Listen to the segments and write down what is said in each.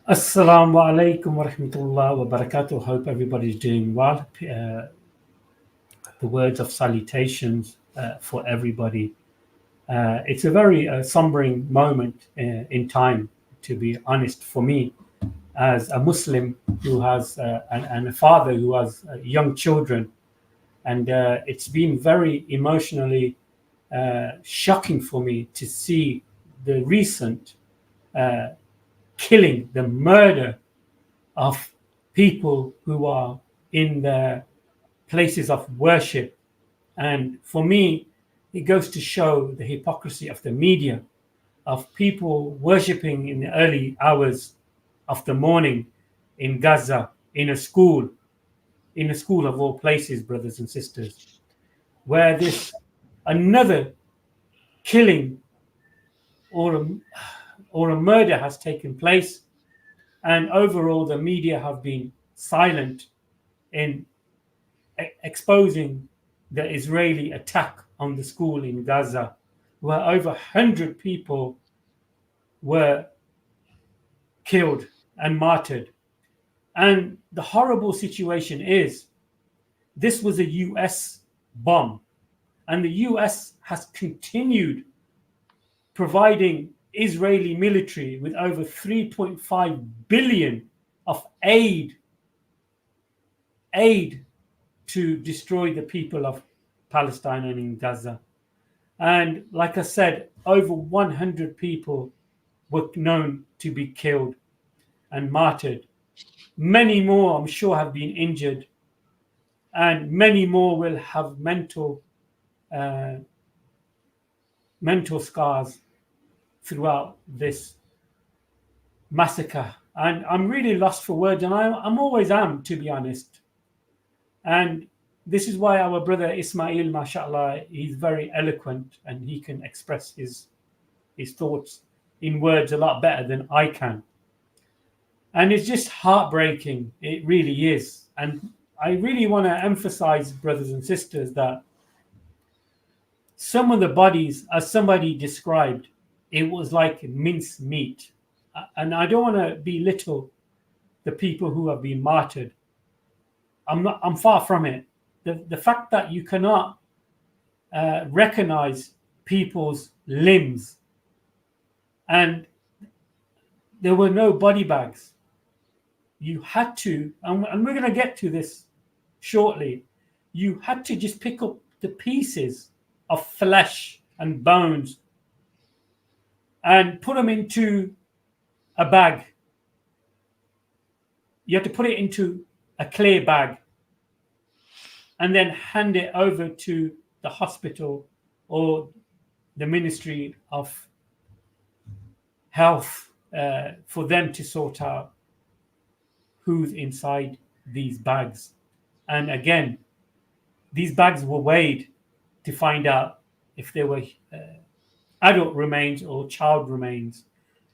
Assalamu alaikum wa rahmatullah wa barakatuh. Hope everybody's doing well. The words of salutations for everybody. It's a very sombering moment in time, to be honest, for me as a Muslim who has and a father who has young children. And it's been very emotionally shocking for me to see the recent uh, killing, the murder of people who are in their places of worship. And for me, it goes to show the hypocrisy of the media, of people worshipping in the early hours of the morning in Gaza, in a school of all places, brothers and sisters, where this another killing or a, or a murder has taken place. And overall, the media have been silent in exposing the Israeli attack on the school in Gaza, where over 100 people were killed and martyred. And the horrible situation is this was a US bomb, and the US has continued providing Israeli military with over 3.5 billion of aid to destroy the people of Palestine and in Gaza. And like I said, over 100 people were known to be killed and martyred. Many more, I'm sure, have been injured, and many more will have uh, mental scars throughout this massacre. And I'm really lost for words, and I'm always am, to be honest. And this is why our brother Ismail, mashallah, he's very eloquent and he can express his thoughts in words a lot better than I can. And it's just heartbreaking. It really is. And I really want to emphasize, brothers and sisters, that some of the bodies, as somebody described, it was like mince meat. And I don't want to belittle the people who have been martyred. I'm far from it. The fact that you cannot recognize people's limbs, and there were no body bags. You had to, and we're going to get to this shortly, you had to just pick up the pieces of flesh and bones and put them into a bag. You had to put it into a clear bag and then hand it over to the hospital or the Ministry of Health for them to sort out who's inside these bags. And again, these bags were weighed to find out if they were adult remains or child remains.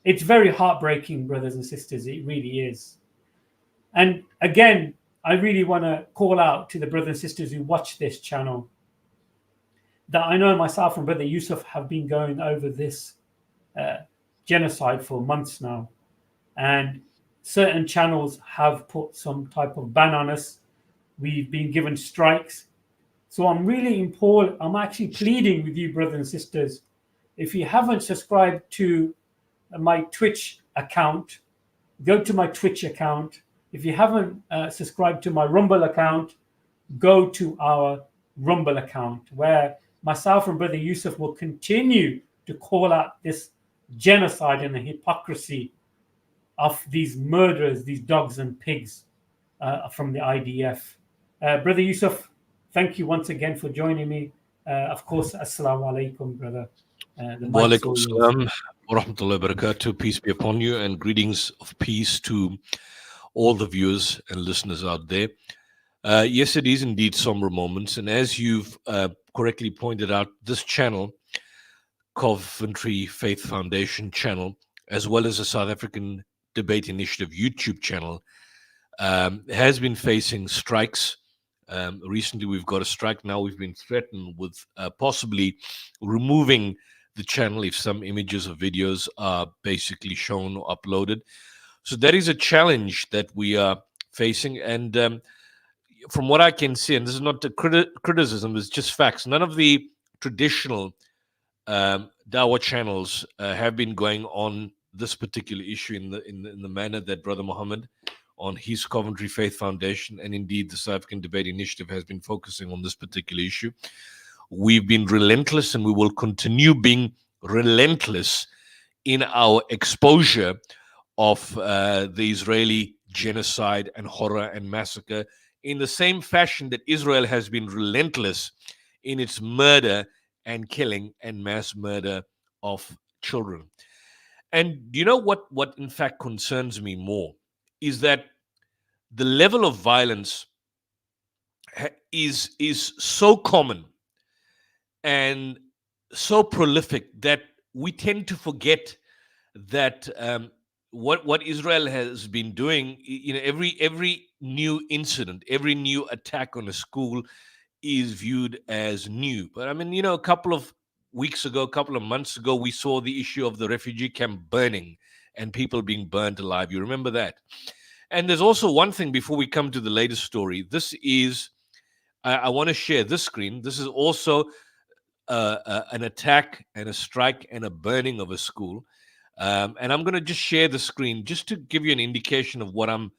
It's very heartbreaking, brothers and sisters. It really is. And again, I really want to call out to the brothers and sisters who watch this channel that I know myself and Brother Yusuf have been going over this genocide for months now. And certain channels have put some type of ban on us. We've been given strikes. So I'm actually pleading with you, brothers and sisters, if you haven't subscribed to my Twitch account, go to my Twitch account. If you haven't subscribed to my Rumble account, go to our Rumble account, where myself and Brother Yusuf will continue to call out this genocide and the hypocrisy of these murderers, these dogs and pigs from the IDF. Brother Yusuf, thank you once again for joining me. Of course, assalamu alaikum, brother. The Wa mic's alaikum all yours. salam wa rahmatullahi wa barakatuh. Peace be upon you, and greetings of peace to all the viewers and listeners out there. Yes, it is indeed somber moments. And as you've correctly pointed out, this channel, Coventry Faith Foundation channel, as well as the South African Debate Initiative YouTube channel, has been facing strikes. Recently, we've got a strike. Now we've been threatened with possibly removing the channel if some images or videos are basically shown or uploaded. So that is a challenge that we are facing. And from what I can see, and this is not a criticism, it's just facts. None of the traditional Dawa channels have been going on this particular issue in the manner that Brother Muhammad on his Coventry Faith Foundation and indeed the South African Debate Initiative has been focusing on this particular issue. We've been relentless and we will continue being relentless in our exposure of the Israeli genocide and horror and massacre in the same fashion that Israel has been relentless in its murder and killing and mass murder of children. And you know what in fact concerns me more is that the level of violence is so common and so prolific that we tend to forget that what Israel has been doing. You know, every new incident, every new attack on a school is viewed as new. But I mean, you know, a couple of weeks ago, a couple of months ago, we saw the issue of the refugee camp burning and people being burnt alive. You remember that? And there's also one thing before we come to the latest story. This is, I want to share this screen. This is also an attack and a strike and a burning of a school. And I'm going to just share the screen just to give you an indication of what I'm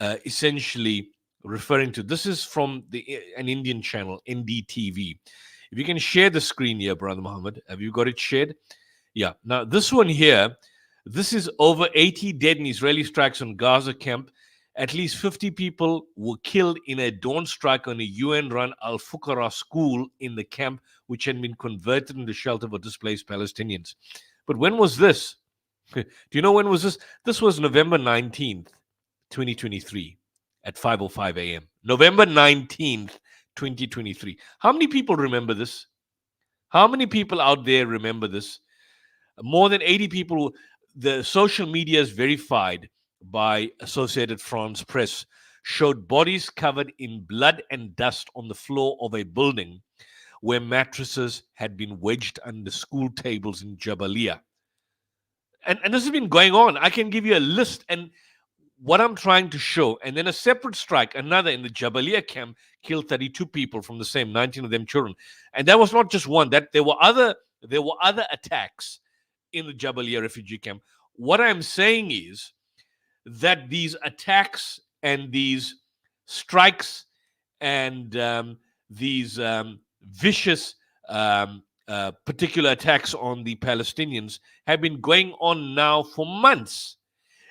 essentially referring to. This is from an Indian channel, NDTV. If you can share the screen here, Brother Muhammad, have you got it shared? Yeah. Now, this one here, this is over 80 dead in Israeli strikes on Gaza camp. At least 50 people were killed in a dawn strike on a UN-run Al-Fuqara school in the camp, which had been converted into shelter for displaced Palestinians. But when was this? Do you know when was this? This was November 19th, 2023 at 5:05 a.m. November 19th, 2023. How many people remember this? How many people out there remember this? More than 80 people. The social media is verified by Associated France Press, showed bodies covered in blood and dust on the floor of a building where mattresses had been wedged under school tables in Jabalia. And this has been going on. I can give you a list. And what I'm trying to show, and then a separate strike, another in the Jabalia camp, killed 32 people from the same, 19 of them children. And that was not just one. That there were other attacks in the Jabalia refugee camp. What I'm saying is that these attacks and these strikes and these vicious particular attacks on the Palestinians have been going on now for months.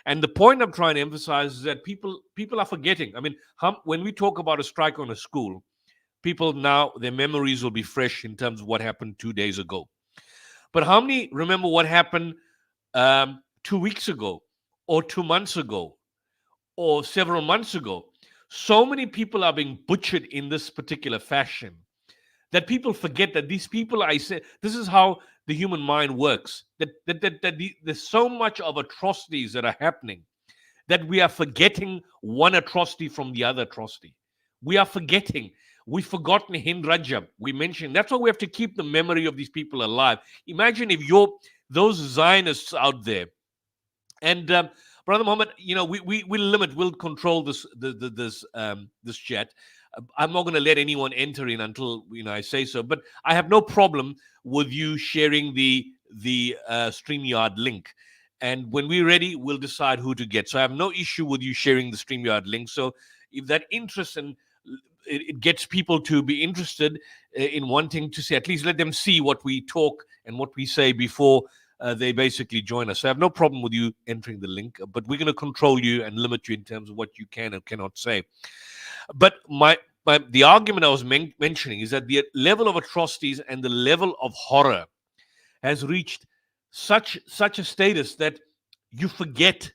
And the point I'm trying to emphasize is that people are forgetting. I mean, when we talk about a strike on a school, people now, their memories will be fresh in terms of what happened 2 days ago. But how many remember what happened 2 weeks ago or 2 months ago or several months ago? So many people are being butchered in this particular fashion that people forget that these people, I say, this is how the human mind works. There's so much of atrocities that are happening that we are forgetting one atrocity from the other atrocity. We are forgetting. We've forgotten Hind Rajab. We mentioned that's why we have to keep the memory of these people alive. Imagine if those Zionists out there, and Brother Muhammad, you know, we'll control this chat. I'm not going to let anyone enter in until I say so. But I have no problem with you sharing the StreamYard link. And when we're ready, we'll decide who to get. So I have no issue with you sharing the StreamYard link. So if that interests and it gets people to be interested in wanting to see, at least let them see what we talk and what we say before they basically join us. So I have no problem with you entering the link, but we're going to control you and limit you in terms of what you can and cannot say. But the argument I was mentioning is that the level of atrocities and the level of horror has reached such a status that you forget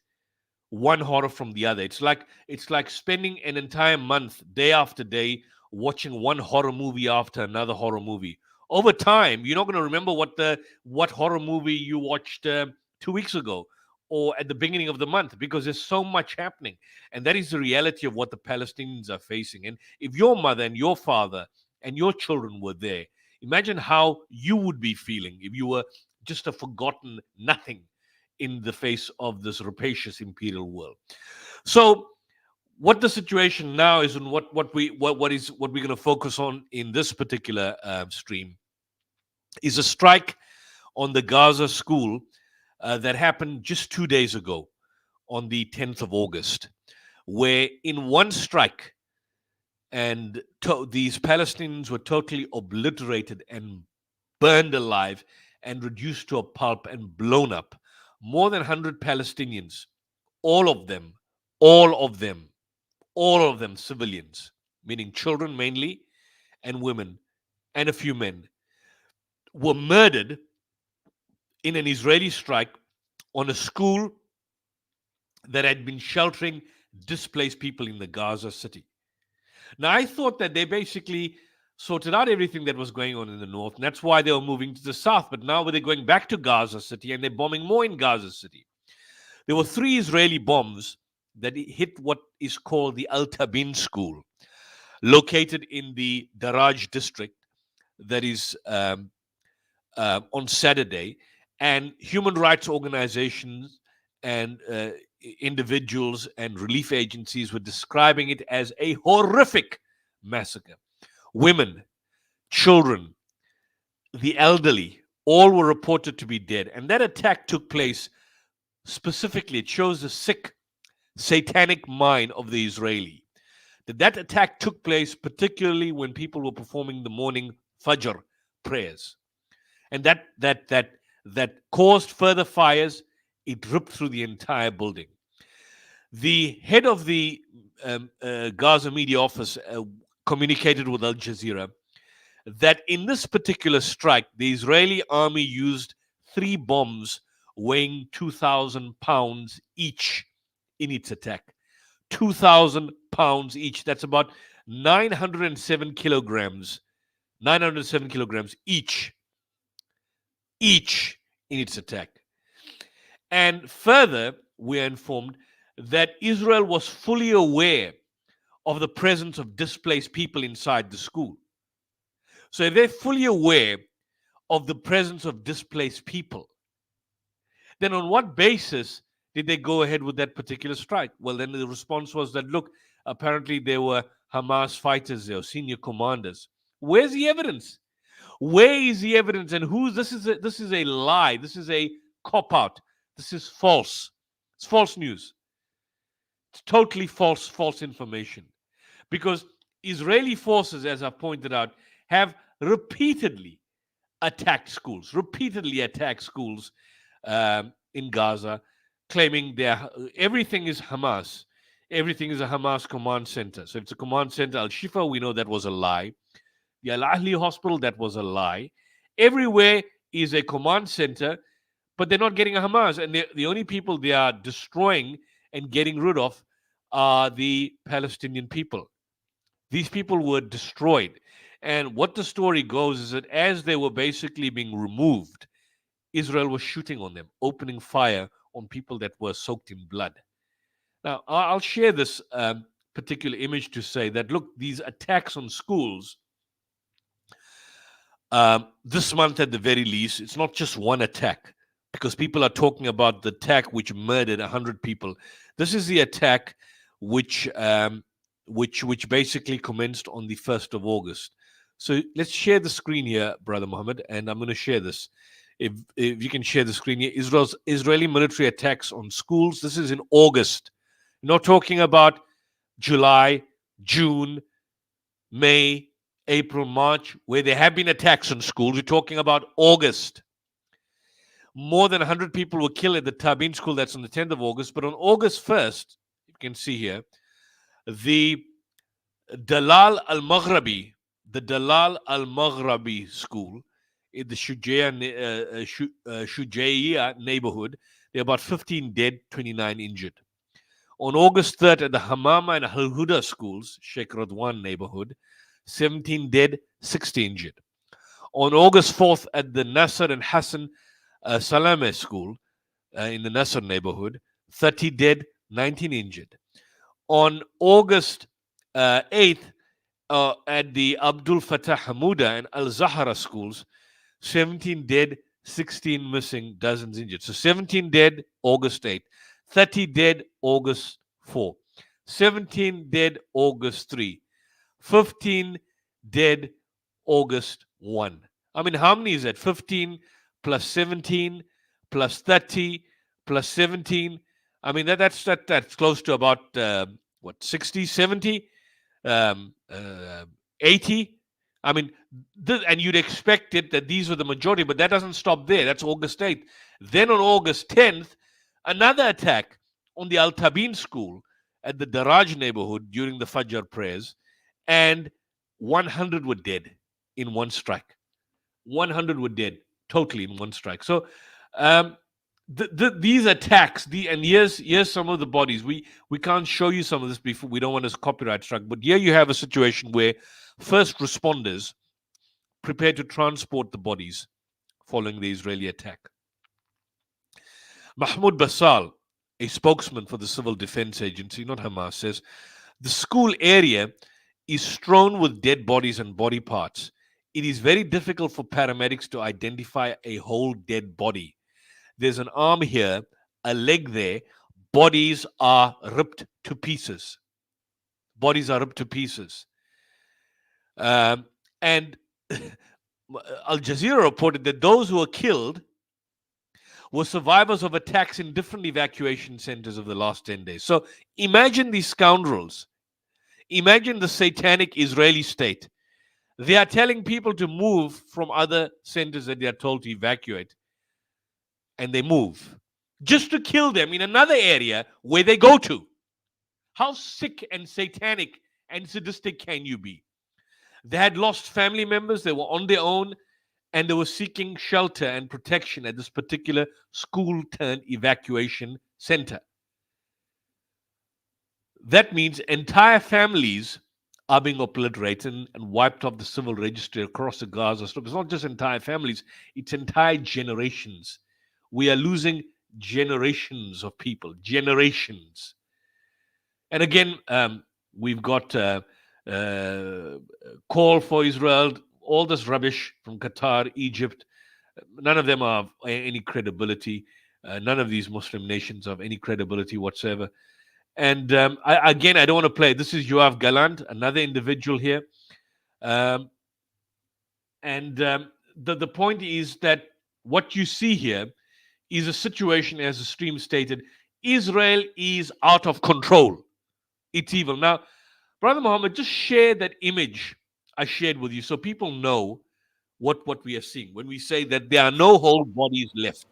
one horror from the other. It's like spending an entire month, day after day, watching one horror movie after another horror movie. Over time, you're not going to remember what horror movie you watched 2 weeks ago or at the beginning of the month, because there's so much happening. And that is the reality of what the Palestinians are facing. And if your mother and your father and your children were there, imagine how you would be feeling if you were just a forgotten nothing in the face of this rapacious imperial world. So what the situation now is, and what we're going to focus on in this particular stream, is a strike on the Gaza school that happened just 2 days ago on the 10th of August, where in one strike, and these Palestinians were totally obliterated and burned alive and reduced to a pulp and blown up. More than 100 Palestinians, all of them, all of them, all of them civilians, meaning children mainly, and women, and a few men, were murdered in an Israeli strike on a school that had been sheltering displaced people in the Gaza city. Now, I thought that they basically sorted out everything that was going on in the north, and that's why they were moving to the south. But now they're going back to Gaza city, and they're bombing more in Gaza city. There were 3 Israeli bombs that hit what is called the Al Tabin school, located in the Daraj district, that is on Saturday. And human rights organizations and individuals and relief agencies were describing it as a horrific massacre. Women, children, the elderly, all were reported to be dead. And that attack took place specifically. It shows the sick, satanic mind of the Israeli. That attack took place particularly when people were performing the morning Fajr prayers. And that caused further fires. It ripped through the entire building. The head of the Gaza media office communicated with Al Jazeera that in this particular strike, the Israeli army used 3 bombs weighing 2,000 pounds each in its attack. 2,000 pounds each. That's about 907 kilograms. 907 kilograms each in its attack. And further, we are informed that Israel was fully aware of the presence of displaced people inside the school. So if they're fully aware of the presence of displaced people, then on what basis did they go ahead with that particular strike? Well, then the response was that, look, apparently there were Hamas fighters there, senior commanders. Where's the evidence? Where is the evidence? And this is a lie. This is a cop-out. This is false. It's false news. It's totally false information. Because Israeli forces, as I've pointed out, have repeatedly attacked schools in Gaza, claiming everything is Hamas. Everything is a Hamas command center. So if it's a command center, Al-Shifa, we know that was a lie. The Al-Ahli hospital, that was a lie. Everywhere is a command center, but they're not getting a Hamas. And the only people they are destroying and getting rid of are the Palestinian people. These people were destroyed. And what the story goes is that as they were basically being removed, Israel was shooting on them, opening fire on people that were soaked in blood. Now, I'll share this particular image to say that, look, these attacks on schools, this month at the very least, it's not just one attack, because people are talking about the attack which murdered 100 people. This is the attack which basically commenced on the 1st of August. So let's share the screen here, Brother Mohammed, and I'm going to share this. If you can share the screen here, Israeli military attacks on schools. This is in August. You're not talking about July, June, May, April, March, where there have been attacks on schools. We're talking about August. More than 100 people were killed at the Tabin school. That's on the 10th of August. But on August 1st, you can see here, the Dalal al-Maghrabi school in the Shujaiya neighborhood, there are about 15 dead, 29 injured. On August 3rd, at the Hamama and Al-Huda schools, Sheikh Radwan neighborhood, 17 dead, 60 injured. On August 4th, at the Nasser and Hassan Salame school in the Nasser neighborhood, 30 dead, 19 injured. On August 8th, at the Abdul Fattah Hamouda and Al Zahra schools, 17 dead, 16 missing, dozens injured. So 17 dead, August 8th. 30 dead, August 4. 17 dead, August 3. 15 dead, August 1. I mean, how many is that? 15 plus 17 plus 30 plus 17. I mean, that's close to about, 60, 70, um, uh, 80. I mean, and you'd expect it that these were the majority, but that doesn't stop there. That's August 8th. Then on August 10th, another attack on the Al Tabin school at the Daraj neighborhood during the Fajr prayers, and 100 were dead in one strike. 100 were dead totally in one strike. So um, these attacks, and here's some of the bodies. We can't show you some of this before. We don't want us copyright struck. But here you have a situation where first responders prepare to transport the bodies following the Israeli attack. Mahmoud Basal, a spokesman for the Civil Defense Agency, not Hamas, says the school area is strewn with dead bodies and body parts. It is very difficult for paramedics to identify a whole dead body. There's an arm here, a leg there. Bodies are ripped to pieces. Bodies are ripped to pieces. And Al Jazeera reported that those who were killed were survivors of attacks in different evacuation centers of the last 10 days. So imagine these scoundrels. Imagine the satanic Israeli state. They are telling people to move from other centers that they are told to evacuate. And they move just to kill them in another area where they go to. How sick and satanic and sadistic can you be? They had lost family members. They were on their own. And they were seeking shelter and protection at this particular school-turned-evacuation center. That means entire families are being obliterated and wiped off the civil registry across the Gaza Strip. It's not just entire families, it's entire generations. We are losing generations of people, generations. And again, we've got call for Israel, all this rubbish from Qatar, Egypt. None of them have any credibility. None of these Muslim nations have any credibility whatsoever. And I don't want to play. This is Yoav Gallant, another individual here. The point is that what you see here is a situation, as the stream stated, Israel is out of control. It's evil. Now, Brother Muhammad, just share that image I shared with you so people know what we are seeing when we say that there are no whole bodies left.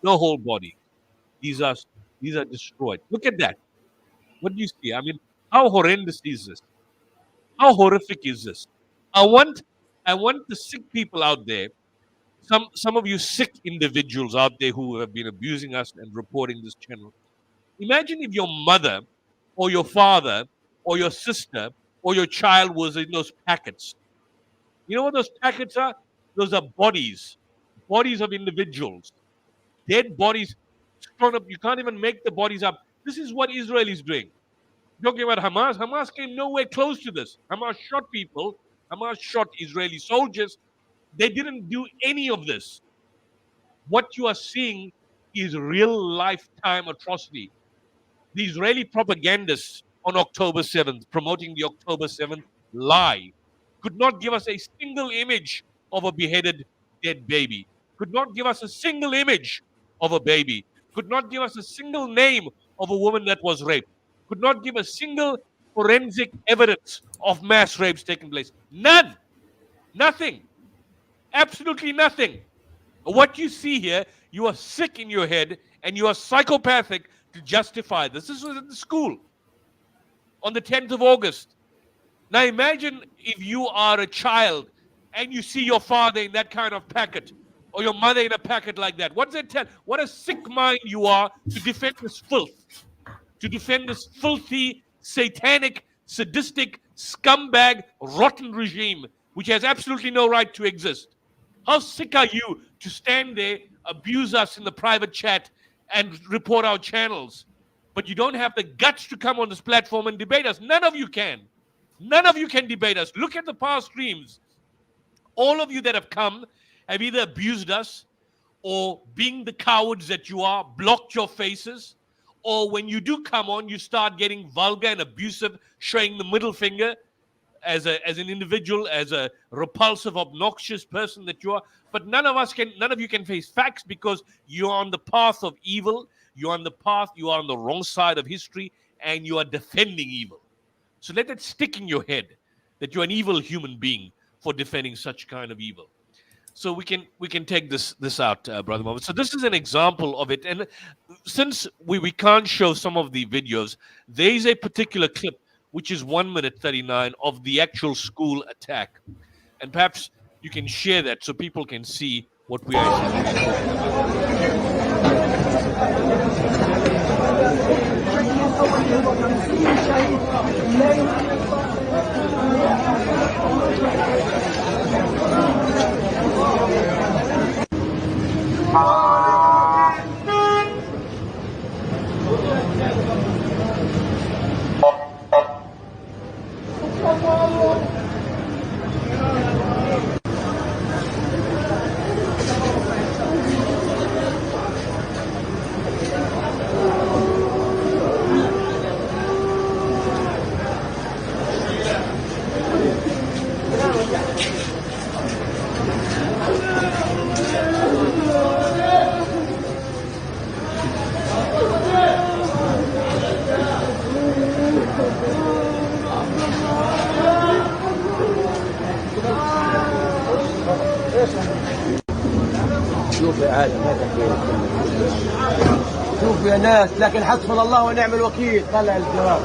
No whole body. These are destroyed. Look at that. What do you see? I mean, how horrendous is this? How horrific is this? I want the sick people out there, some of you sick individuals out there who have been abusing us and reporting this channel. Imagine if your mother or your father or your sister or your child was in those packets. You know what those packets are? Those are bodies of individuals, dead bodies thrown up. You can't even make the bodies up. This is what Israel is doing. Talking about Hamas, Hamas came nowhere close to this. Hamas shot people. Hamas shot Israeli soldiers. They didn't do any of this. What you are seeing is real lifetime atrocity. The Israeli propagandists on October 7th, promoting the October 7th lie, could not give us a single image of a beheaded dead baby, could not give us a single image of a baby, could not give us a single name of a woman that was raped, could not give a single forensic evidence of mass rapes taking place. None. Nothing. Absolutely nothing. What you see here, you are sick in your head and you are psychopathic to justify this. This was at the school on the 10th of August. Now imagine if you are a child and you see your father in that kind of packet or your mother in a packet like that. What does that tell? What a sick mind you are to defend this filth, to defend this filthy, satanic, sadistic, scumbag, rotten regime, which has absolutely no right to exist. How sick are you to stand there, abuse us in the private chat, and report our channels? But you don't have the guts to come on this platform and debate us. None of you can. None of you can debate us. Look at the past streams. All of you that have come have either abused us, or being the cowards that you are, blocked your faces, or when you do come on, you start getting vulgar and abusive, showing the middle finger as an individual, as a repulsive, obnoxious person that you are. But none of you can face facts, because you're on the path of evil. You are on the wrong side of history, and you are defending evil. So let it stick in your head that you're an evil human being for defending such kind of evil. So we can take this out, Brother Mohammed. So this is an example of it. And since we can't show some of the videos, there is a particular clip which is 1 minute 39 of the actual school attack, and perhaps you can share that so people can see what we are essentially talking about. شوف يا عالم ما تحكي شوف يا ناس، لكن حسبنا الله ونعم الوكيل. طلع الجواب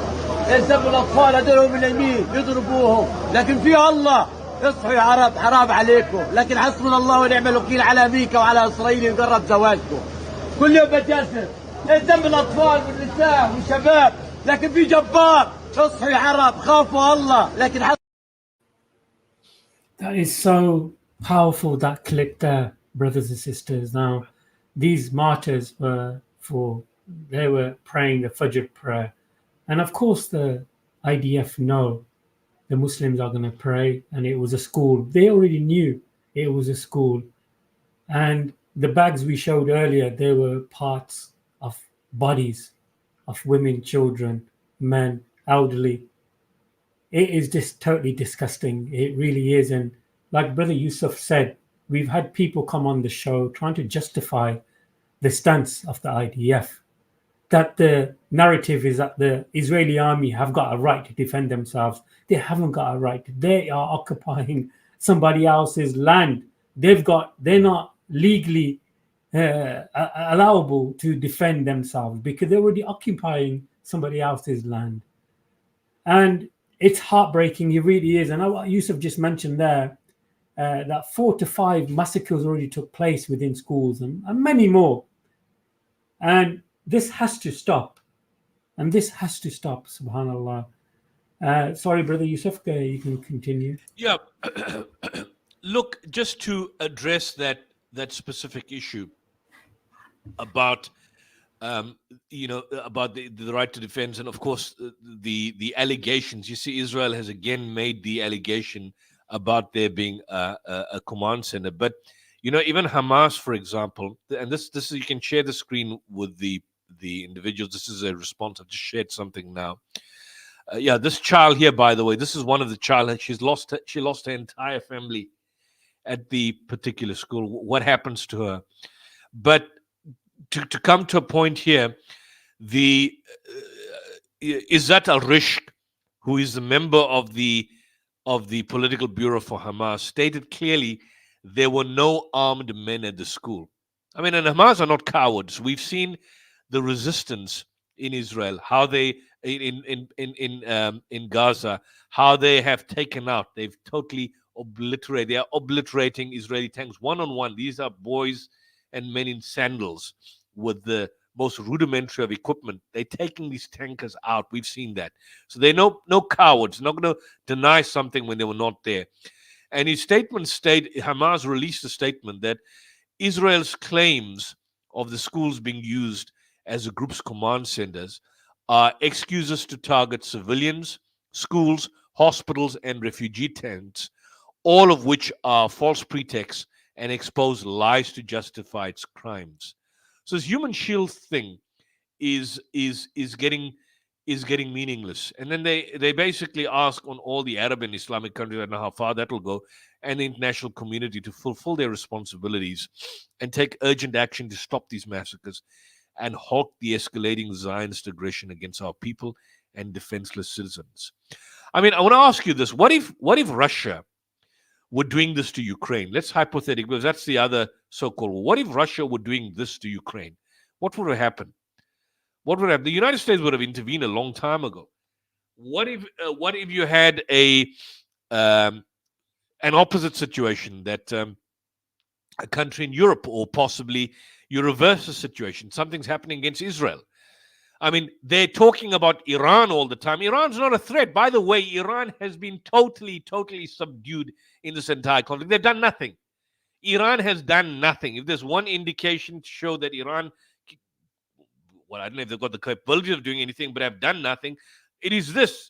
الزموا الاطفال هذول من اليمين يضربوهم، لكن في الله. اصحوا يا عرب، حرام عليكم. لكن حسبنا الله ونعم الوكيل على امريكا وعلى اسرائيل يقرب زواجكم. كل يوم بتجسس الزم الاطفال والنساء والشباب، لكن في جبار. اصحوا يا عرب، خافوا الله. لكن That is so powerful, that clip there, brothers and sisters. Now, these martyrs they were praying the Fajr prayer. And of course, the IDF know the Muslims are going to pray, and it was a school. They already knew it was a school. And the bags we showed earlier, they were parts of bodies of women, children, men, elderly. It is just totally disgusting. It really is. And like Brother Yusuf said, we've had people come on the show trying to justify the stance of the IDF, that the narrative is that the Israeli army have got a right to defend themselves. They haven't got a right. They are occupying somebody else's land. They're not legally allowable to defend themselves because they're already occupying somebody else's land. And it's heartbreaking. It really is. And what Yusuf just mentioned there, that 4 to 5 massacres already took place within schools and many more. And this has to stop. And this has to stop, subhanAllah. Sorry, Brother Yusuf, you can continue. Yeah. Look, just to address that specific issue about about the right to defense, and of course the allegations. You see, Israel has again made the allegation about there being a command center, but even Hamas, for example, and this you can share the screen with the individuals. This is a response. I've just shared something now. This child here, by the way, this is one of the child. She lost her entire family at the particular school. What happens to her? But to come to a point here, the Izzat al-Rishq, who is a member of the political bureau for Hamas, stated clearly there were no armed men at the school. I mean, and Hamas are not cowards. We've seen the resistance in Israel, how they in Gaza, how they have taken out. They've totally obliterated. They are obliterating Israeli tanks one-on-one. These are boys and men in sandals with the most rudimentary of equipment. They're taking these tankers out. We've seen that. So they're no cowards. Not going to deny something when they were not there. And his statement Hamas released a statement that Israel's claims of the schools being used as the group's command centers are excuses to target civilians, schools, hospitals, and refugee tents, all of which are false pretexts and expose lies to justify its crimes. So this human shield thing is getting meaningless. And then they basically ask on all the Arab and Islamic countries, I don't know how far that will go, and the international community to fulfill their responsibilities and take urgent action to stop these massacres and halt the escalating Zionist aggression against our people and defenseless citizens. I mean, I want to ask you this: what if Russia were doing this to Ukraine? Let's hypothetically, because that's the other so-called war. What if Russia were doing this to Ukraine? What would have happened? What would have the United States would have intervened a long time ago? What if you had an opposite situation, that a country in Europe, or possibly you reverse the situation, something's happening against Israel? I mean, they're talking about Iran all the time. Iran's not a threat. By the way, Iran has been totally subdued in this entire conflict. They've done nothing. Iran has done nothing. If there's one indication to show that Iran, well, I don't know if they've got the capability of doing anything, but have done nothing, it is this.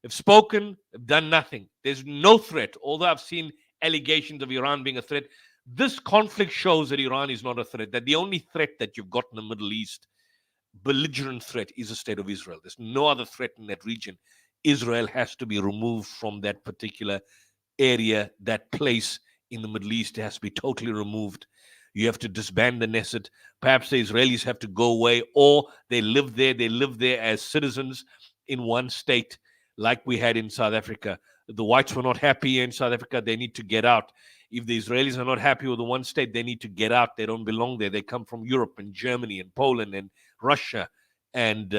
They've spoken, they've done nothing. There's no threat. Although I've seen allegations of Iran being a threat, this conflict shows that Iran is not a threat, that the only threat that you've got in the Middle East, belligerent threat, is the state of Israel. There's no other threat in that region. Israel has to be removed from that particular area, that place in the Middle East. It has to be totally removed. You have to disband the Knesset. Perhaps the Israelis have to go away, or they live there. They live there as citizens in one state, like we had in South Africa. The whites were not happy in South Africa. They need to get out. If the Israelis are not happy with the one state, they need to get out. They don't belong there. They come from Europe and Germany and Poland and Russia and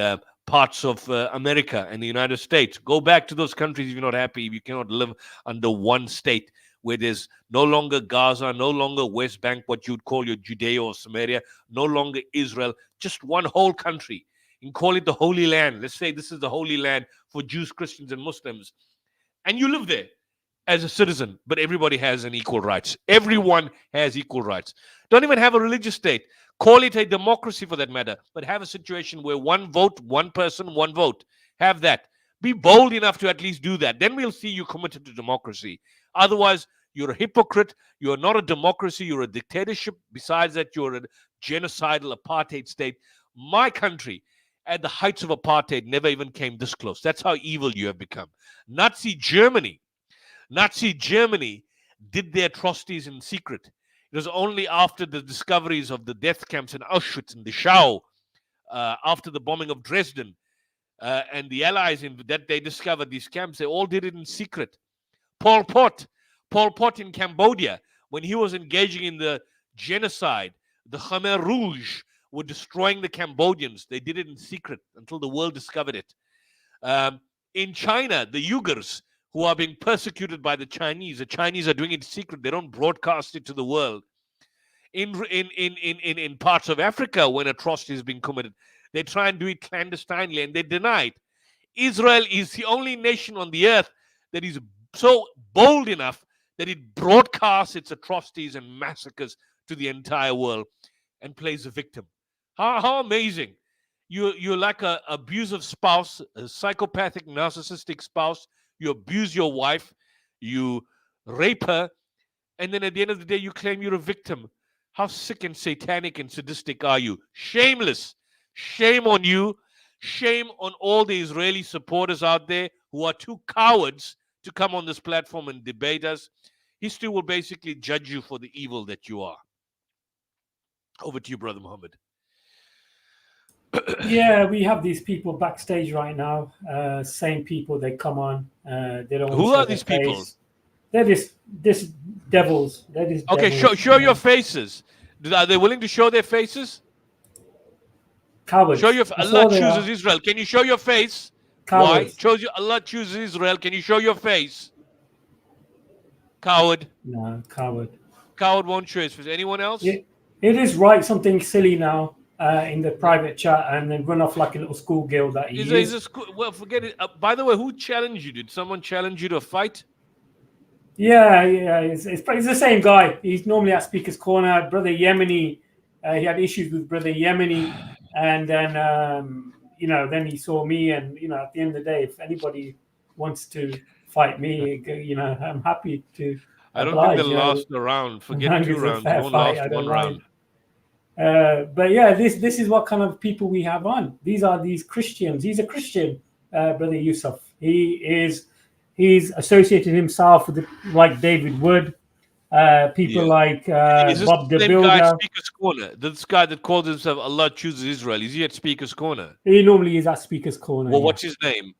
parts of America and the United States. Go back to those countries if you're not happy. If you cannot live under one state where there's no longer Gaza, no longer West Bank, what you'd call your Judea or Samaria, no longer Israel, just one whole country. You can call it the Holy Land. Let's say this is the Holy Land for Jews, Christians, and Muslims. And you live there as a citizen, but everybody has an equal rights. Everyone has equal rights. Don't even have a religious state. Call it a democracy for that matter, but have a situation where one vote, one person, one vote. Have that. Be bold enough to at least do that. Then we'll see you committed to democracy. Otherwise, you're a hypocrite. You're not a democracy. You're a dictatorship. Besides that, you're a genocidal apartheid state. My country, at the heights of apartheid, never even came this close. That's how evil you have become. Nazi Germany did their atrocities in secret. It was only after the discoveries of the death camps in Auschwitz and Dachau, after the bombing of Dresden, and the Allies that they discovered these camps. They all did it in secret. Pol Pot in Cambodia, when he was engaging in the genocide, the Khmer Rouge were destroying the Cambodians. They did it in secret until the world discovered it. In China, the Uyghurs, who are being persecuted by the Chinese are doing it in secret. They don't broadcast it to the world. In parts of Africa, when atrocity is being committed, they try and do it clandestinely, and they deny it. Israel is the only nation on the earth that is so bold enough that it broadcasts its atrocities and massacres to the entire world and plays a victim. How amazing. You're like an abusive spouse, a psychopathic, narcissistic spouse. You abuse your wife, you rape her, and then at the end of the day, you claim you're a victim. How sick and satanic and sadistic are you? Shameless. Shame on you. Shame on all the Israeli supporters out there who are too cowards to come on this platform and debate us. History will basically judge you for the evil that you are. Over to you, Brother Muhammad. Yeah, we have these people backstage right now. Same people, they come on. They don't. Who are these people? They're this devils. They're this. Okay, devils, show your faces. Are they willing to show their faces? Cowards. Show your. Allah chooses Israel. Can you show your face? Cowards. Why? Shows you Allah chooses Israel. Can you show your face? Coward. No, coward. Coward won't show his face. Anyone else? It is right something silly now. In the private chat, and then run off like a little schoolgirl that he is. A school, well, forget it. By the way, who challenged you? Did someone challenge you to a fight? Yeah, it's the same guy. He's normally at Speaker's Corner. Brother Yemeni, he had issues with Brother Yemeni, and then then he saw me, and at the end of the day, if anybody wants to fight me, I'm happy to. I don't think oblige. they'll last a round. Forget Long 2 as a rounds. They fair won't fight, last I don't one mind. round. But yeah, this is what kind of people we have on. These are these Christians. He's a Christian, Brother Yusuf. He's associated himself with like David Wood, people Yeah. like Is this Bob the the same guy at Builder. Speaker's Corner? This guy that calls himself Allah Chooses Israel. Is he at Speaker's Corner? He normally is at Speaker's Corner. Well, Yeah. what's his name?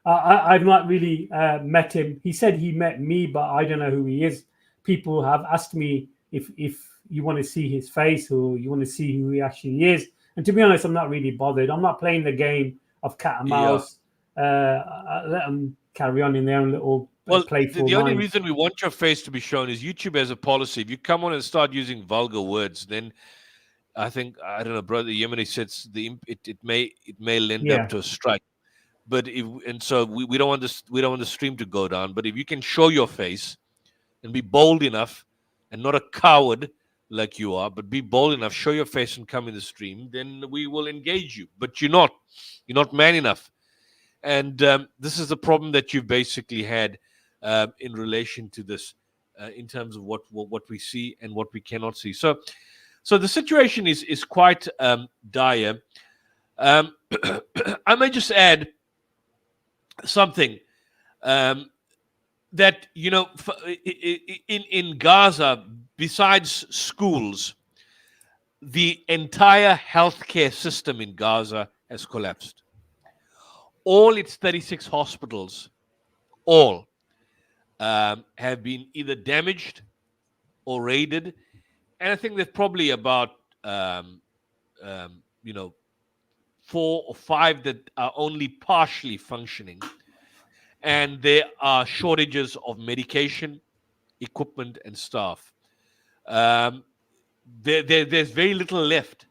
I've not really met him. He said he met me, but I don't know who he is. People have asked me if you want to see his face or you want to see who he actually is. And to be honest, I'm not really bothered. I'm not playing the game of cat and Yeah. mouse. I let them carry on in their own little Well, playful the only mind. reason we want your face to be shown is YouTube has a policy. If you come on and start using vulgar words, then I think, I don't know, Brother Yemeni said it may lend Yeah. up to a strike. But so we don't want the stream to go down. But if you can show your face and be bold enough and not a coward like you are, but be bold enough, show your face and come in the stream, then we will engage you. But you're not man enough. And this is the problem that you've basically had in relation to this, in terms of what we see and what we cannot see. So the situation is quite dire. I may just add something that, in Gaza, besides schools, the entire healthcare system in Gaza has collapsed. All its 36 hospitals, have been either damaged or raided, and I think there's probably about 4 or 5 that are only partially functioning, and there are shortages of medication, equipment, and staff. There's very little left.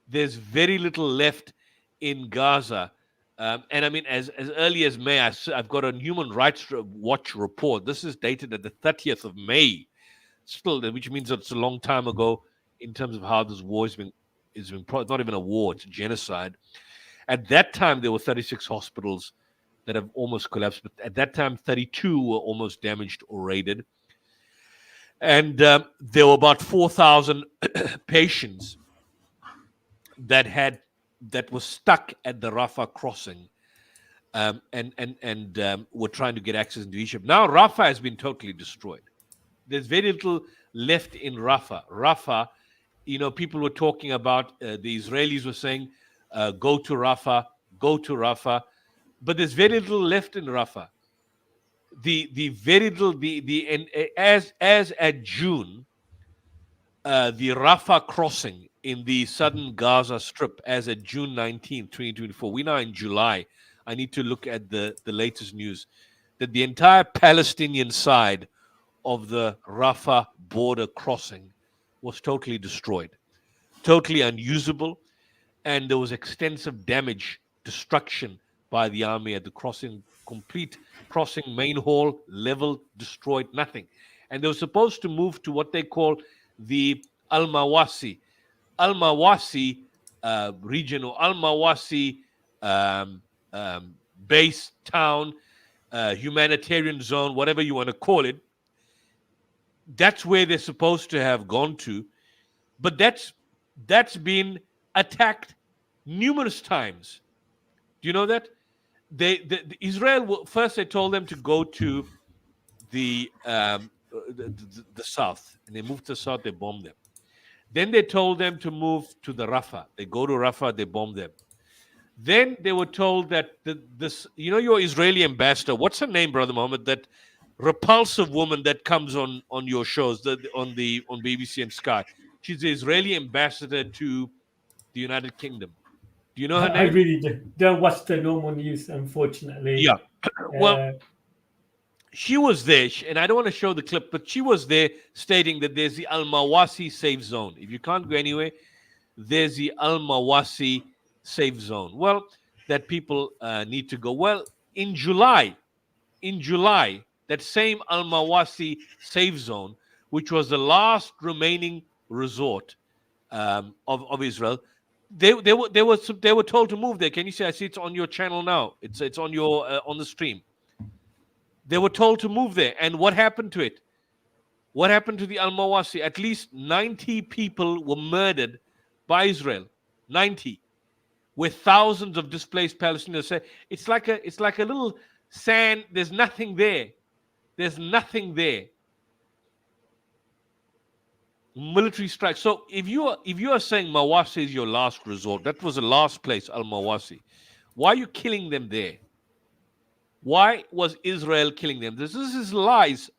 There's very little left in Gaza. And I mean, as early as May, I've got a Human Rights Watch report. This is dated at the 30th of May, still, which means it's a long time ago in terms of how this war it's not even a war, it's a genocide. At that time, there were 36 hospitals that have almost collapsed, but at that time, 32 were almost damaged or raided. And there were about 4,000 patients that were stuck at the Rafah crossing, and were trying to get access into Egypt. Now Rafah has been totally destroyed. There's very little left in Rafah. Rafah, people were talking about, the Israelis were saying, go to Rafah, but there's very little left in Rafah. The very little, as at June, the Rafah crossing in the southern Gaza Strip, as at June 19, 2024. We're now in July. I need to look at the latest news, that the entire Palestinian side of the Rafah border crossing was totally destroyed, totally unusable, and there was extensive damage, destruction by the army at the crossing, complete crossing, main hall, level, destroyed, nothing. And they were supposed to move to what they call the Al-Mawasi region, or Al-Mawasi base town, humanitarian zone, whatever you want to call it. That's where they're supposed to have gone to, but that's been attacked numerous times. Do you know that? Israel first, they told them to go to the south, and they moved to the south. They bombed them. Then they told them to move to the Rafah. They go to Rafah. They bomb them. Then they were told that your Israeli ambassador, what's her name, Brother Mohammed? That repulsive woman that comes on your shows, on BBC and Sky. She's the Israeli ambassador to the United Kingdom. Do you know her name? I really don't watch the normal news, unfortunately. Yeah. Well, she was there, and I don't want to show the clip, but she was there stating that there's the Al-Mawasi safe zone. If you can't go anywhere, there's the Al-Mawasi safe zone. Well, that people need to go. Well, in July, that same Al-Mawasi safe zone, which was the last remaining resort of Israel, they were told to move there. Can you see? I see it's on your channel now. It's on your on the stream. They were told to move there, and what happened to it? What happened to the Al-Mawasi? At least 90 people were murdered by Israel. 90. With thousands of displaced Palestinians. It's like a little sand. There's nothing there. There's nothing there. Military strike. So if you are saying Mawasi is your last resort, that was the last place, Al-Mawasi. Why are you killing them there? Why was Israel killing them? This is lies.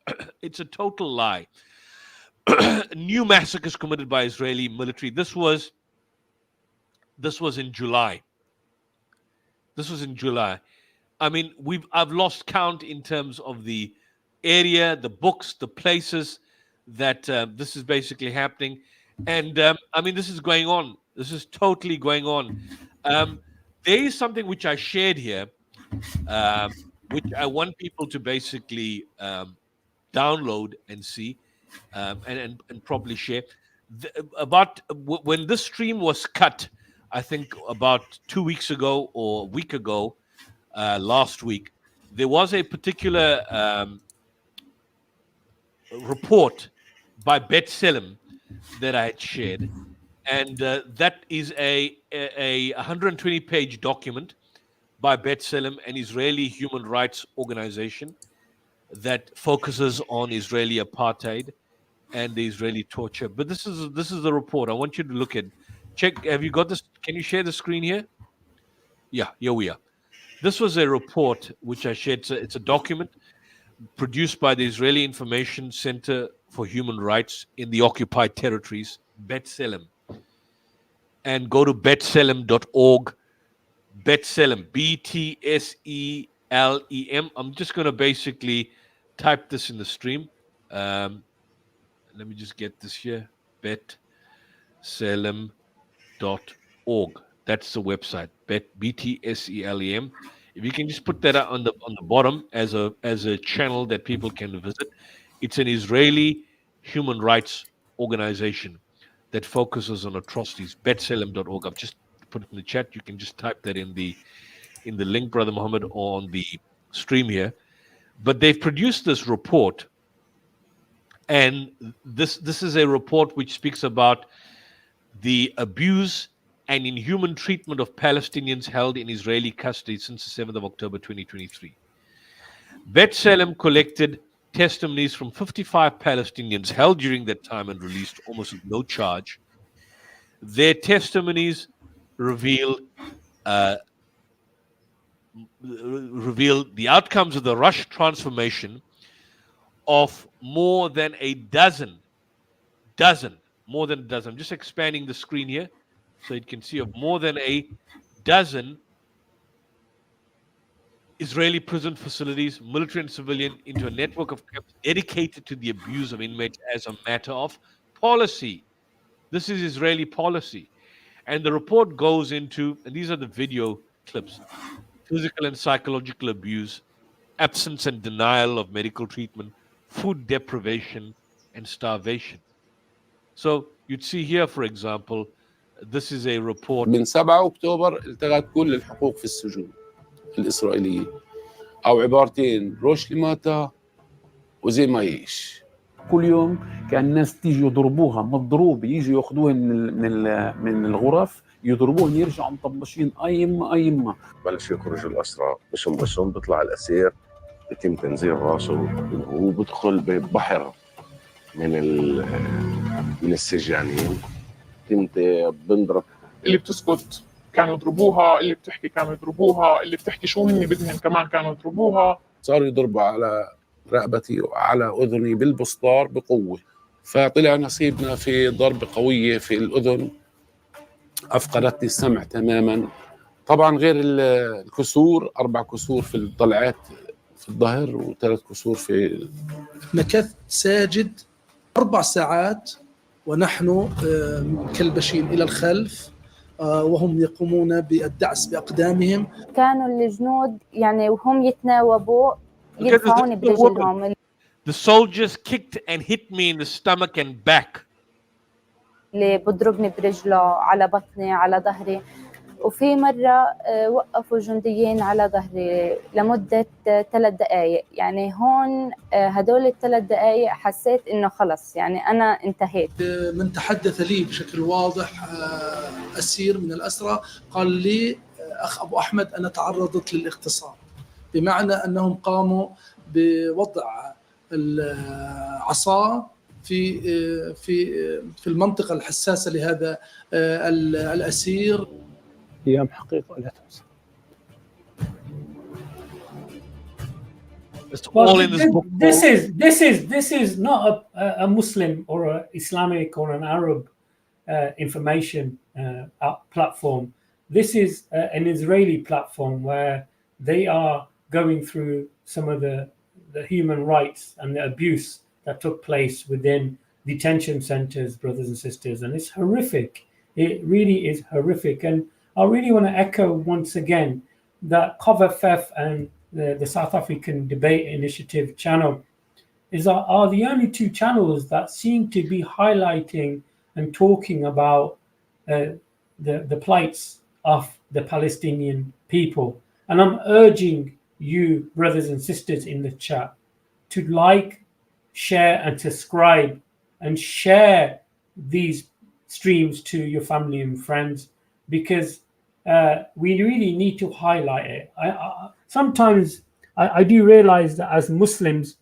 It's a total lie. New massacres committed by Israeli military. This was in July. This was in July. I mean, I've lost count in terms of the area, the books, the places that this is basically happening. And I mean, this is going on. This is totally going on. There is something which I shared here, which I want people to basically download and see and probably share. When this stream was cut, I think about 2 weeks ago or a week ago, last week, there was a particular report by Bet Selim that I had shared, and that is a 120-page document by Bet Selim, an Israeli human rights organization that focuses on Israeli apartheid and the Israeli torture. But this is the report. I want you to look at. Check. Have you got this? Can you share the screen here? Yeah, here we are. This was a report which I shared. It's a document produced by the Israeli Information Center for Human Rights in the occupied territories, Bet Selim. And go to betselem.org. Bet Selim, BTSELEM. I'm just going to basically type this in the stream. Let me just get this here. betselem.org. That's the website. BTSELEM. If you can just put that on the bottom as a channel that people can visit. It's an Israeli human rights organization that focuses on atrocities. betselem.org. I've just put it in the chat. You can just type that in the link, Brother Muhammad, on the stream here. But they've produced this report, and this is a report which speaks about the abuse and inhuman treatment of Palestinians held in Israeli custody since the 7th of October 2023. Bet Selim collected testimonies from 55 Palestinians held during that time and released almost with no charge. Their testimonies reveal the outcomes of the rushed transformation of more than a dozen. I'm just expanding the screen here so you can see of more than a dozen Israeli prison facilities, military and civilian, into a network of camps dedicated to the abuse of inmates as a matter of policy. This is Israeli policy. And the report goes into, and these are the video clips, physical and psychological abuse, absence and denial of medical treatment, food deprivation, and starvation. So you'd see here, for example, this is a report. من 7 أكتوبر التغت كل الحقوق في السجون الإسرائيلية، أو عبارتين: روش لماتا وزي ما يعيش. كل يوم كان الناس تيجي يضربوها مضروب، يجي ياخذوها من الغرف، يضربوهم يرجعوا مطبشين أيما. بلش يخرج الأسرى بشم بيطلع الأسير، يتم تنزيل راسه وبدخل ببحر من السجانين، بنضرب. اللي بتسكت كانوا يضربوها، اللي بتحكي كانوا يضربوها، اللي بتحكي شو هن بدهم كمان كانوا يضربوها. صاروا يضربوا على رقبتي وعلى أذني بالبسطار بقوة، فطلع نصيبنا في ضربة قوية في الأذن أفقدتني السمع تماما. طبعا غير الكسور، 4 كسور في الضلعات في الظهر و3 كسور في. مكثت ساجد 4 ساعات ونحن مكلبشين إلى الخلف، وهم يقومون بالدعس بأقدامهم. كانوا الجنود يعني وهم يتناوبوا يرفعوني برجلهم. The soldiers kicked and hit me in the stomach and back. اللي بضربني برجله على بطني على ظهري، وفي مرة وقفوا جنديين على ظهري لمدة 3 دقائق. يعني هون هدول ال3 دقائق حسيت إنه خلص يعني أنا انتهيت. من تحدث لي بشكل واضح أسير من الأسرى قال لي أخ أبو أحمد أنا تعرضت للاغتصاب، بمعنى أنهم قاموا بوضع العصا في المنطقة الحساسة لهذا الأسير. أيام حقيقة لا تنسى. It's Well, all in this book. this is not a Muslim or an Islamic or an Arab information platform. This is an Israeli platform where they are going through some of the human rights and the abuse that took place within detention centers, brothers and sisters, and it's horrific. It really is horrific. And I really want to echo once again that Cover Fef and the South African Debate Initiative channel are the only 2 channels that seem to be highlighting and talking about the plights of the Palestinian people. And I'm urging you, brothers and sisters in the chat, to like, share, and subscribe, and share these streams to your family and friends, because we really need to highlight it. Sometimes I do realize that as Muslims,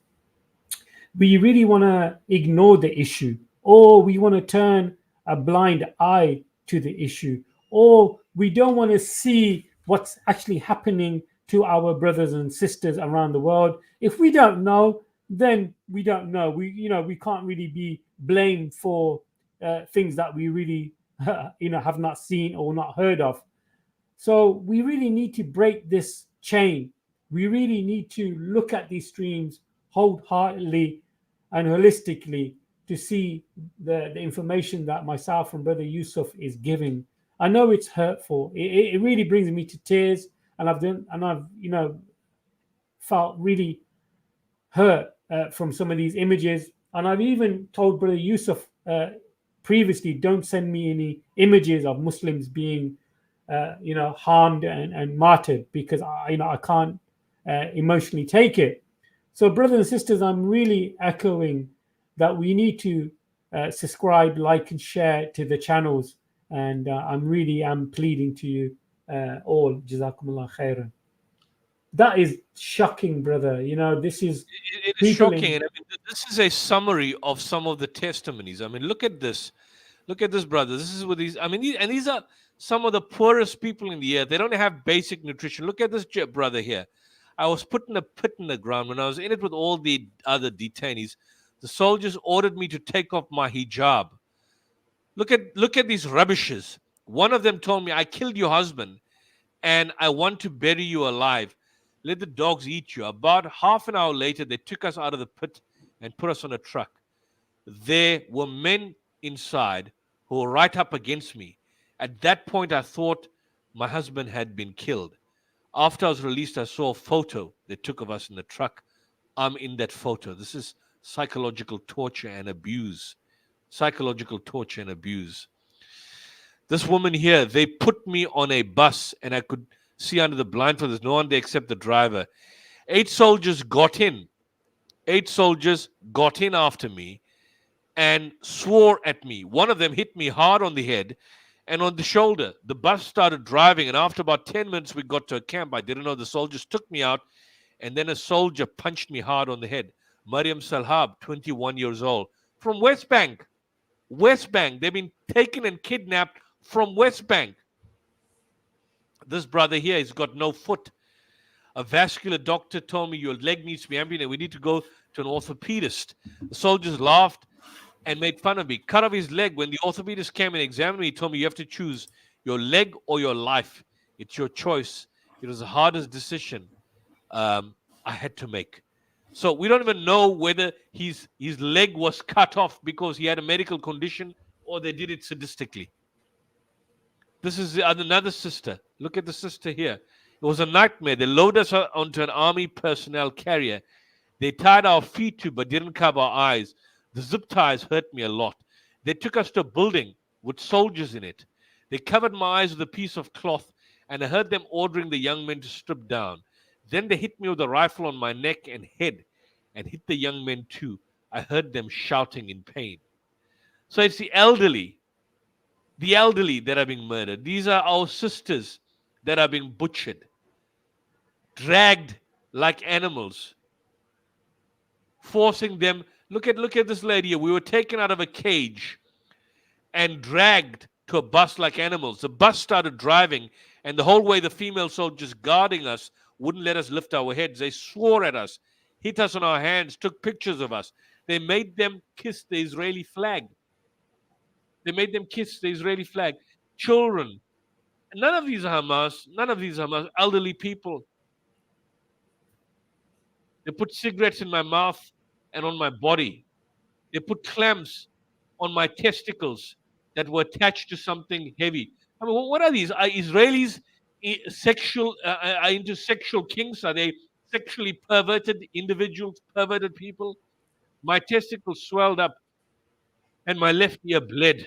we really want to ignore the issue, or we want to turn a blind eye to the issue, or we don't want to see what's actually happening to our brothers and sisters around the world. If we don't know, then we don't know. We can't really be blamed for things that we really have not seen or not heard of. So we really need to break this chain. We really need to look at these streams wholeheartedly and holistically to see the information that myself and Brother Yusuf is giving. I know it's hurtful. It really brings me to tears, and I've felt really hurt from some of these images. And I've even told Brother Yusuf previously, don't send me any images of Muslims being harmed and martyred, because I can't emotionally take it. So, brothers and sisters, I'm really echoing that we need to subscribe, like, and share to the channels. And I'm pleading to you all. Jazakumullah khairan. That is shocking, brother. This is it is shocking. And this is a summary of some of the testimonies. Look at this. Look at this, brother. This is what these. These are some of the poorest people in the earth. They don't have basic nutrition. Look at this brother here. I was put in a pit in the ground. When I was in it with all the other detainees, the soldiers ordered me to take off my hijab. Look at these rubbishes. One of them told me, I killed your husband and I want to bury you alive. Let the dogs eat you. About half an hour later, they took us out of the pit and put us on a truck. There were men inside who were right up against me. At that point, I thought my husband had been killed. After I was released, I saw a photo they took of us in the truck. I'm in that photo. This is psychological torture and abuse. Psychological torture and abuse. This woman here, they put me on a bus and I could see under the blindfold. There's no one there except the driver. 8 soldiers got in. 8 soldiers got in after me and swore at me. One of them hit me hard on the head and on the shoulder. The bus started driving, and after about 10 minutes, we got to a camp. I didn't know. The soldiers took me out, and then a soldier punched me hard on the head. Mariam Salhab, 21 years old, from West Bank. West Bank. They've been taken and kidnapped from West Bank. This brother here, he's got no foot. A vascular doctor told me your leg needs to be amputated. We need to go to an orthopedist. The soldiers laughed and made fun of me. Cut off his leg. When the orthopedist came and examined me, he told me you have to choose your leg or your life. It's your choice. It was the hardest decision I had to make. So we don't even know whether his leg was cut off because he had a medical condition or they did it sadistically. This is another sister. Look at the sister here. It was a nightmare. They loaded us onto an army personnel carrier. They tied our feet to but didn't cover our eyes. The zip ties hurt me a lot. They took us to a building with soldiers in it. They covered my eyes with a piece of cloth, and I heard them ordering the young men to strip down. Then they hit me with a rifle on my neck and head, and hit the young men too. I heard them shouting in pain. So it's the elderly that are being murdered. These are our sisters that are being butchered, dragged like animals, forcing them. Look at this lady here. We were taken out of a cage and dragged to a bus like animals. The bus started driving, and the whole way the female soldiers guarding us wouldn't let us lift our heads. They swore at us, hit us on our hands, took pictures of us. They made them kiss the Israeli flag. Children. None of these are Hamas. Elderly people. They put cigarettes in my mouth and on my body. They put clamps on my testicles that were attached to something heavy. I mean, what are these? Are Israelis are into sexual kinks? Are they sexually perverted individuals, perverted people? My testicles swelled up and my left ear bled.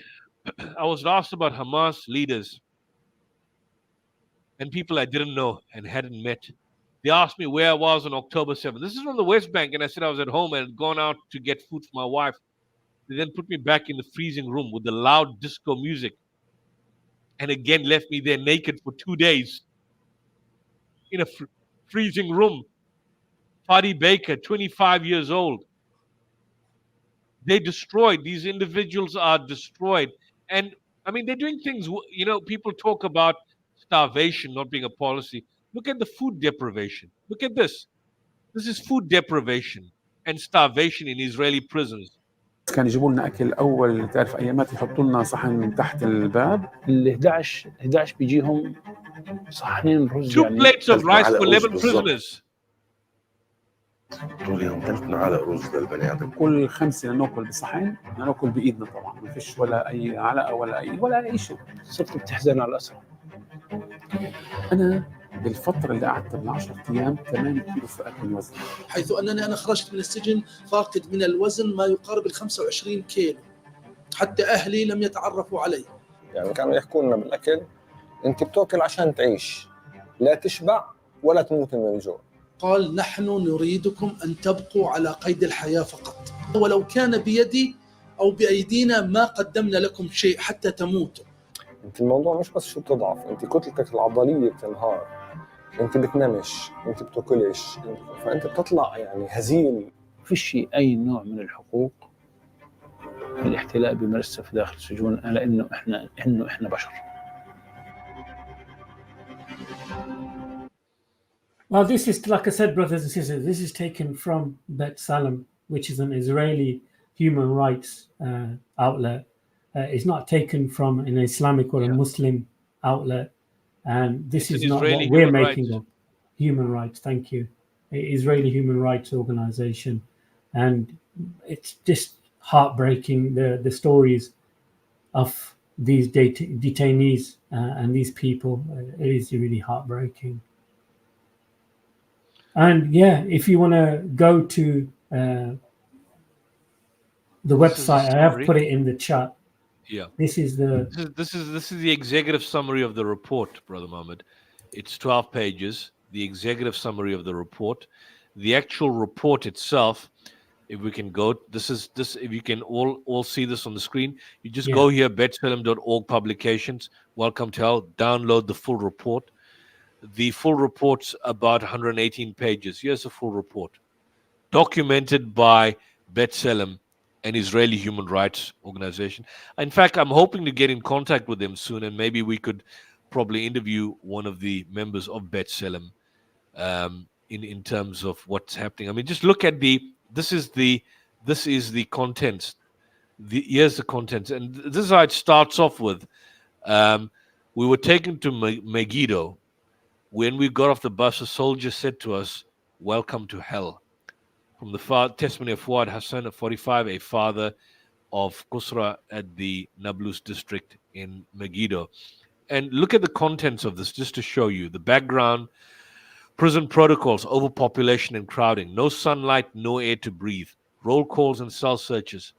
I was asked about Hamas leaders and people I didn't know and hadn't met. They asked me where I was on October 7th. This is from the West Bank, and I said I was at home and had gone out to get food for my wife. They then put me back in the freezing room with the loud disco music, and again left me there naked for 2 days in a freezing room. Fadi Baker, 25 years old. They destroyed. These individuals are destroyed. And I mean, they're doing things, people talk about starvation not being a policy. Look at the food deprivation. Look at this. This is food deprivation and starvation in Israeli prisons. كان يجيبوا لنا اكل اول تعرف ايامات يحطوا لنا صحن من تحت الباب ال 11 بيجيهم صحنين رز 2 plates of rice for 11 prisoners. طول يوم 3 معالق رز للبني ادم. كل 5 ناكل بصحن، ناكل بايدنا طبعا، ما فيش ولا اي علقه ولا اي شيء. صرت بتحزن على الاسرى. انا بالفترة اللي قعدت من 10 أيام 8 كيلو فقدت من وزني، حيث أنني أنا خرجت من السجن فاقد من الوزن ما يقارب 25 كيلو، حتى أهلي لم يتعرفوا علي. يعني كانوا يحكوا لنا بالأكل أنت بتأكل عشان تعيش، لا تشبع ولا تموت من الجوع. قال نحن نريدكم أن تبقوا على قيد الحياة فقط، ولو كان بيدي أو بأيدينا ما قدمنا لكم شيء حتى تموتوا. أنت الموضوع مش بس شو بتضعف، أنت كتلتك العضلية بتنهار، أنت بتنامش، أنت بتاكلش، فأنت بتطلع يعني هزيل. فيش أي نوع من الحقوق الاحتلاء بيمارسها في داخل السجون، لأنه إحنا بشر. Well, this is, like I said, brothers and sisters, this is taken from Bet Salem, which is an Israeli human rights outlet. It's not taken from an Islamic or a Muslim outlet. And this is not what we're making of. Human rights, thank you. Israeli Human Rights Organization. And it's just heartbreaking, the stories of these detainees and these people. It is really heartbreaking. And yeah, if you want to go to the website, I have put it in the chat. Yeah, this is the executive summary of the report, Brother Mohammed. It's 12 pages. The executive summary of the report, the actual report itself. If we can go, this. If you can all see this on the screen, you just go here, betsalem.org publications. Welcome to hell. Download the full report. The full report's about 118 pages. Here's a full report, documented by Bet Salem, an Israeli human rights organization. In fact, I'm hoping to get in contact with them soon, and maybe we could probably interview one of the members of Bet Salem in terms of what's happening. I mean, just look at this is the contents. Here's the contents, and this is how it starts off with. We were taken to Megiddo. When we got off the bus, a soldier said to us, "Welcome to hell." From the testimony of Fuad Hassan, 45, a father of Kusra at the Nablus district in Megiddo. And look at the contents of this, just to show you the background. Prison protocols, overpopulation and crowding, no sunlight, no air to breathe, roll calls and cell searches,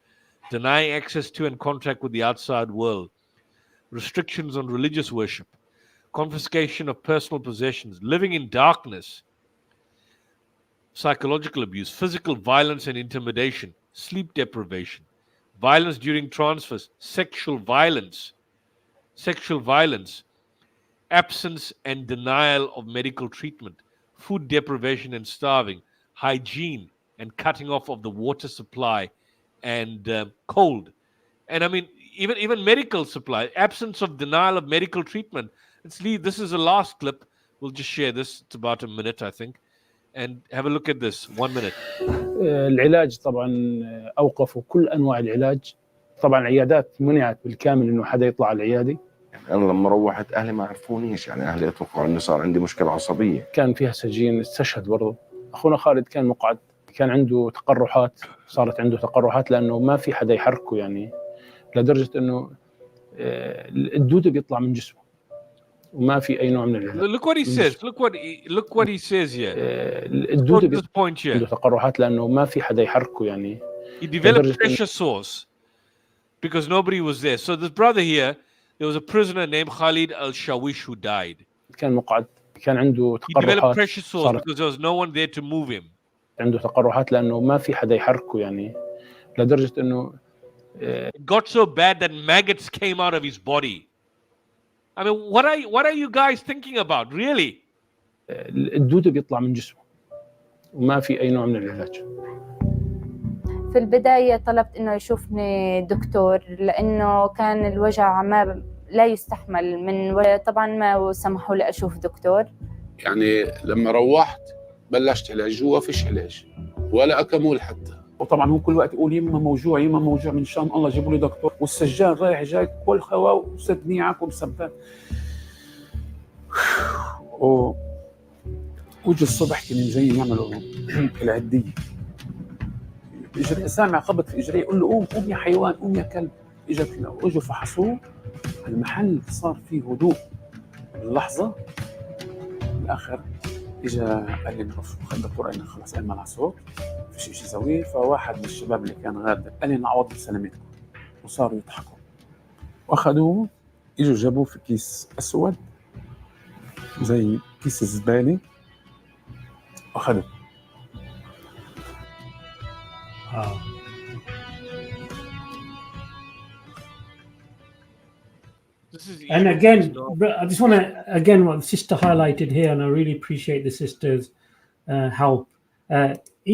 denying access to and contact with the outside world, restrictions on religious worship, confiscation of personal possessions, living in darkness, psychological abuse, physical violence and intimidation, sleep deprivation, violence during transfers, sexual violence, absence and denial of medical treatment, food deprivation and starving, hygiene and cutting off of the water supply and cold. And I mean, even medical supply, absence of denial of medical treatment. This is the last clip. We'll just share this. It's about a minute, I think. And have a look at this. 1 minute. العلاج طبعا أوقفوا كل أنواع العلاج. طبعا العيادات منعت بالكامل إنه حدا يطلع على العيادة. يعني أنا لما روحت أهلي ما عرفونيش، يعني أهلي يتوقعوا إنه صار عندي مشكلة عصبية. كان فيها سجين، استشهد برضه. أخونا خالد كان مقعد، كان عنده تقرحات، صارت عنده تقرحات لأنه ما في حدا يحركه، يعني لدرجة إنه الدودة بيطلع من جسمه وما في أي نوع من العلاج. Look what he says. Look what he says here. الدودة بيطلع عنده تقرحات لأنه ما في حدا يحركه، يعني. He developed pressure sores because nobody was there. So this brother here, there was a prisoner named Khalid al-Shawish who died. كان مقعد، كان عنده He developed تقرحات. pressure sores because there was no one there to move him. عنده تقرحات لأنه ما في حدا يحركه، يعني لدرجة إنه It got so bad that maggots came out of his body. I mean, what are you guys thinking about, really? الدودة بيطلع من جسمه وما في أي نوع من العلاج. في البداية طلبت إنه يشوفني دكتور لأنه كان الوجع لا يستحمل طبعا ما سمحوا لي أشوف دكتور. يعني لما روحت بلشت علاج، جوا فيش علاج ولا أكمول حتى. وطبعا هو كل وقت يقول يما موجوع يما موجوع، من شان الله جيبوا لي دكتور، والسجان رايح جاي كل خواو وسدنيعك ومسبات. وجي الصبح كانوا جايين يعملوا العديه، اجري سامع خبط في اجريه، يقول له قوم قوم يا حيوان قوم يا كلب. اجوا فحصوه، المحل صار فيه هدوء اللحظه. بالاخر اجا قال لي خد الدكتور قال لي خلص قال على صوت فيش شيء يسويه. فواحد من الشباب اللي كان غادر قال لي نعوض بسلامتكم، وصاروا يضحكوا واخذوه. اجوا جابوه في كيس اسود زي كيس الزباله واخذوه. And again, I just want to, what the sister highlighted here, and I really appreciate the sister's help.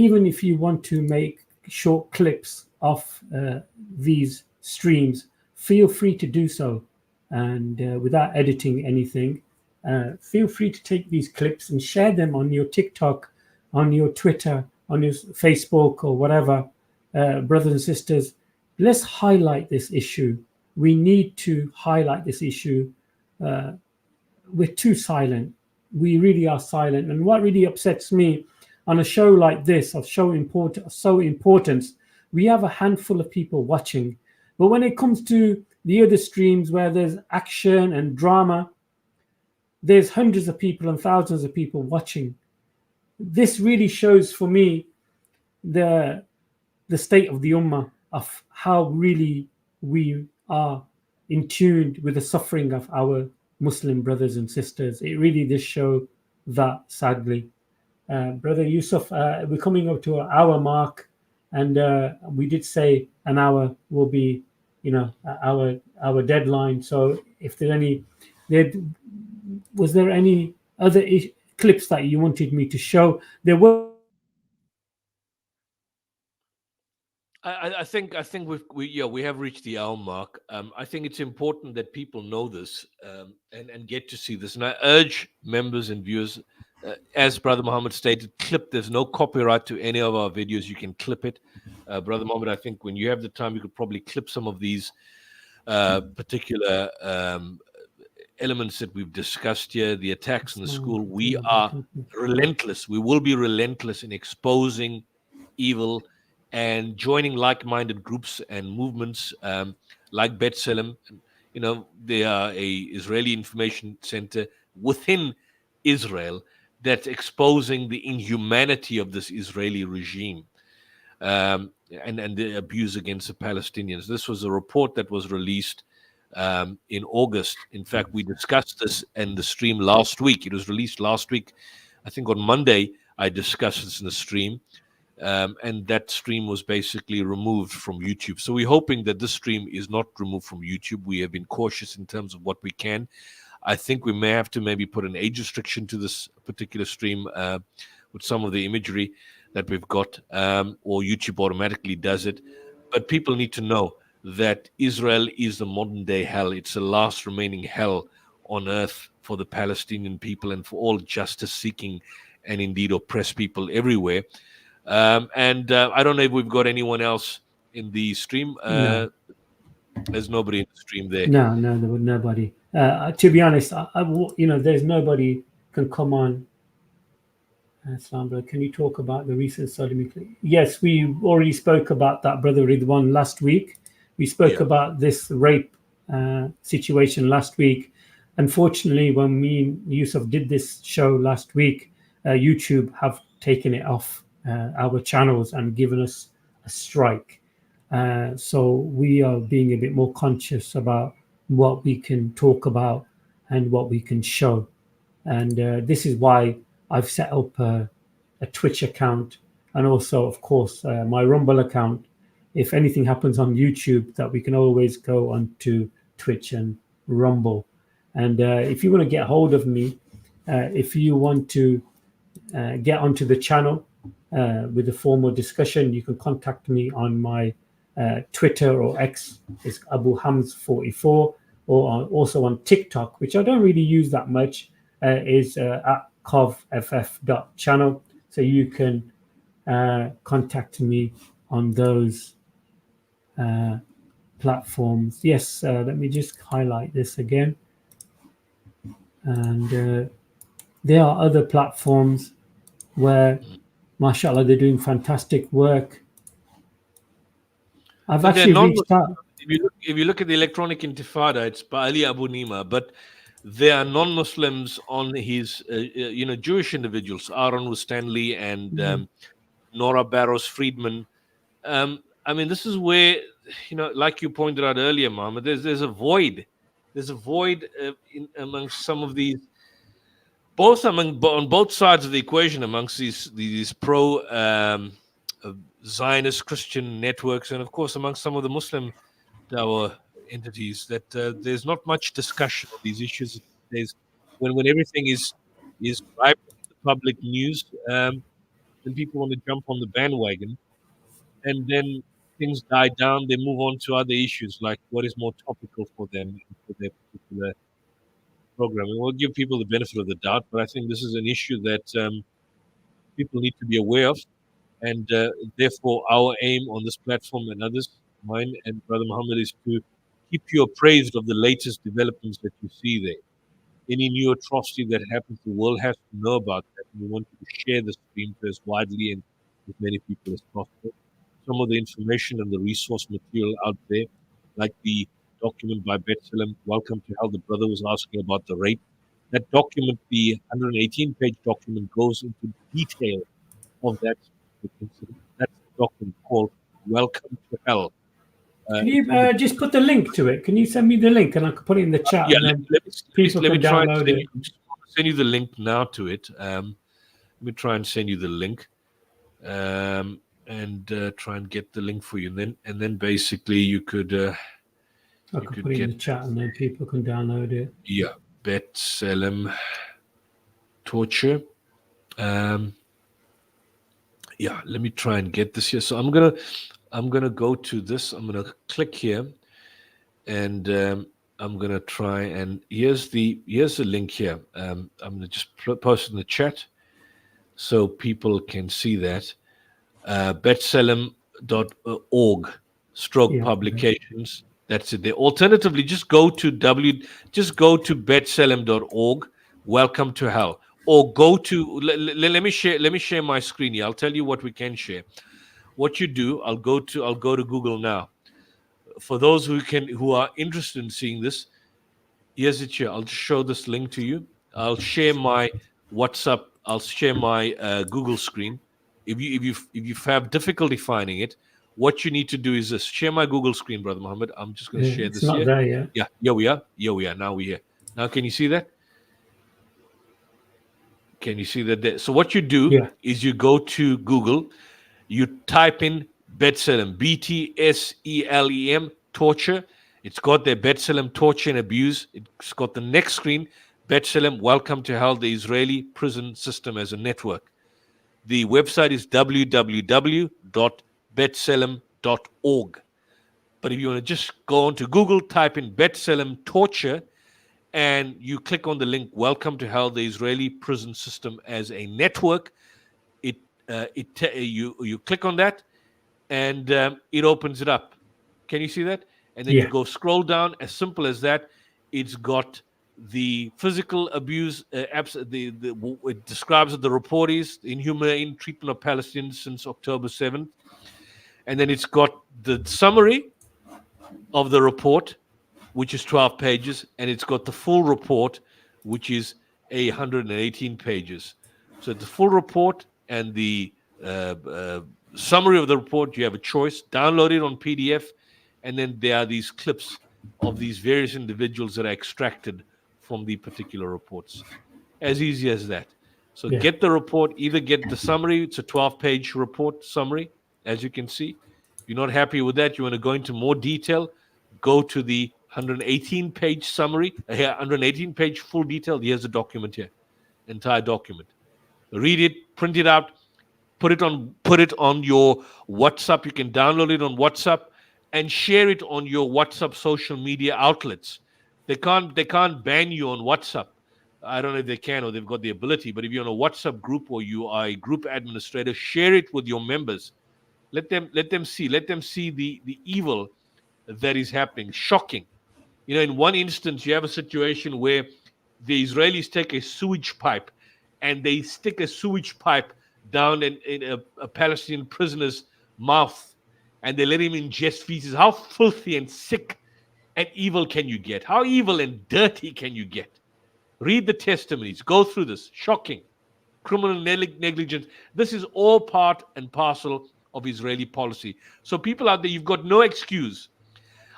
Even if you want to make short clips of these streams, feel free to do so. And without editing anything, feel free to take these clips and share them on your TikTok, on your Twitter, on your Facebook or whatever. Brothers and sisters, let's highlight this issue. We need to highlight this issue. We're too silent. We really are silent. And what really upsets me on a show like this, of so important, we have a handful of people watching. But when it comes to the other streams where there's action and drama, there's hundreds of people and thousands of people watching. This really shows for me the state of the ummah, of how really we are in tune with the suffering of our Muslim brothers and sisters. It really does show that, sadly. Brother Yusuf, we're coming up to an hour mark, and we did say an hour will be, our deadline. So if was there any other clips that you wanted me to show? There were. I think we have reached the hour mark. I think it's important that people know this and get to see this. And I urge members and viewers, as Brother Muhammad stated, clip. There's no copyright to any of our videos. You can clip it. Brother Muhammad, I think when you have the time, you could probably clip some of these particular elements that we've discussed here, the attacks in the school. We are relentless. We will be relentless in exposing evil and joining like-minded groups and movements like B'Tselem. They are a Israeli information center within Israel that's exposing the inhumanity of this Israeli regime and the abuse against the Palestinians. This was a report that was released in August. In fact, we discussed this in the stream last week. It was released last week. I think on Monday, I discussed this in the stream. And that stream was basically removed from YouTube. So we're hoping that this stream is not removed from YouTube. We have been cautious in terms of what we can. I think we may have to maybe put an age restriction to this particular stream with some of the imagery that we've got, or YouTube automatically does it. But people need to know that Israel is the modern day hell. It's the last remaining hell on earth for the Palestinian people and for all justice seeking and indeed oppressed people everywhere. I don't know if we've got anyone else in the stream. No. There's nobody in the stream there. No, there was nobody. To be honest, there's nobody can come on. Sandra, can you talk about the recent sodomy? Yes, we already spoke about that, Brother Ridwan, last week. We spoke about this rape situation last week. Unfortunately, when me and Yusuf did this show last week, YouTube have taken it off our channels and given us a strike. So we are being a bit more conscious about what we can talk about and what we can show. And this is why I've set up a Twitch account and also, of course, my Rumble account. If anything happens on YouTube, that we can always go onto Twitch and Rumble. And if you want to get hold of me, if you want to get onto the channel with a formal discussion, you can contact me on my Twitter or X. It's Abu Hams 44, or also on TikTok, which I don't really use that much, is at covff.channel. So you can contact me on those platforms. Yes, let me just highlight this again. And there are other platforms where, mashallah, they're doing fantastic work. I've actually reached out. If you look at the Electronic Intifada, it's by Ali Abu Nima, but there are non-Muslims on his, Jewish individuals, Aaron Stanley and Nora Barrows Friedman. This is where, like you pointed out earlier, Mohammed, there's a void. There's a void amongst some of these, on both sides of the equation, amongst these pro Zionist Christian networks, and of course amongst some of the Muslim our entities, that there's not much discussion of these issues. When everything is ripe in the public news, then people want to jump on the bandwagon, and then things die down. They move on to other issues, like what is more topical for them for their particular program. And we'll give people the benefit of the doubt, but I think this is an issue that people need to be aware of. And therefore, our aim on this platform and others, mine and Brother Muhammad, is to keep you appraised of the latest developments that you see there. Any new atrocity that happens, the world has to know about that. We want you to share the stream to as widely and as many people as possible. Some of the information and the resource material out there, like the document by Betselem, Welcome to Hell, the brother was asking about the rape. That document, the 118-page document, goes into detail of that incident. That's the document called Welcome to Hell. Can you just put the link to it? Can you send me the link and I can put it in the chat? Yeah, and let me try and send you the link now to it. Let me try and send you the link, and try and get the link for you. And then basically you could. I can put it in the chat and then people can download it. Yeah, Betselem torture. Yeah, let me try and get this here. So I'm gonna go to this. I'm gonna click here, and I'm gonna try and here's the link here. I'm gonna just post it in the chat so people can see that. Betselem.org /publications. That's it there. Alternatively, just go to betselem.org. Welcome to Hell. Or go to let me share my screen here. I'll tell you what we can share. What you do, I'll go to Google now. For those who are interested in seeing this, here's it here. I'll just show this link to you. I'll share my WhatsApp. I'll share my Google screen. If you have difficulty finding it, what you need to do is this. Share my Google screen, Brother Muhammad. I'm just going to share It's this not here. there yet. Yeah, here we are. Here we are. Now we're here. Now, can you see that? Can you see that there? So what you do is you go to Google, you type in B'Tselem, BTSELEM, torture. It's got their B'Tselem, torture and abuse. It's got the next screen, B'Tselem, welcome to hell, the Israeli prison system as a network. The website is www.betselem.org. But if you want to just go on to Google, type in B'Tselem torture, and you click on the link, welcome to hell, the Israeli prison system as a network. You click on that, and it opens it up. Can you see that? And then you go scroll down, as simple as that. It's got the physical abuse, it describes what the report is, the inhumane treatment of Palestinians since October 7th. And then it's got the summary of the report, which is 12 pages, and it's got the full report, which is 118 pages. So the full report and the summary of the report, you have a choice. Download it on PDF, and then there are these clips of these various individuals that are extracted from the particular reports. As easy as that. So get the report, either get the summary. It's a 12-page report summary, as you can see. If you're not happy with that, you want to go into more detail, go to the 118-page summary, 118-page full detail. Here's the document here, entire document. Read it, print it out, put it on your WhatsApp. You can download it on WhatsApp and share it on your WhatsApp social media outlets. They can't ban you on WhatsApp. I don't know if they can or they've got the ability, but if you're on a WhatsApp group or you are a group administrator, share it with your members. Let them see the evil that is happening. Shocking. You know, in one instance, you have a situation where the Israelis take a sewage pipe and they stick a sewage pipe down in a Palestinian prisoner's mouth, and they let him ingest feces. How filthy and sick and evil can you get? How evil and dirty can you get? Read the testimonies. Go through this. Shocking. Criminal negligence. This is all part and parcel of Israeli policy. So people out there, you've got no excuse.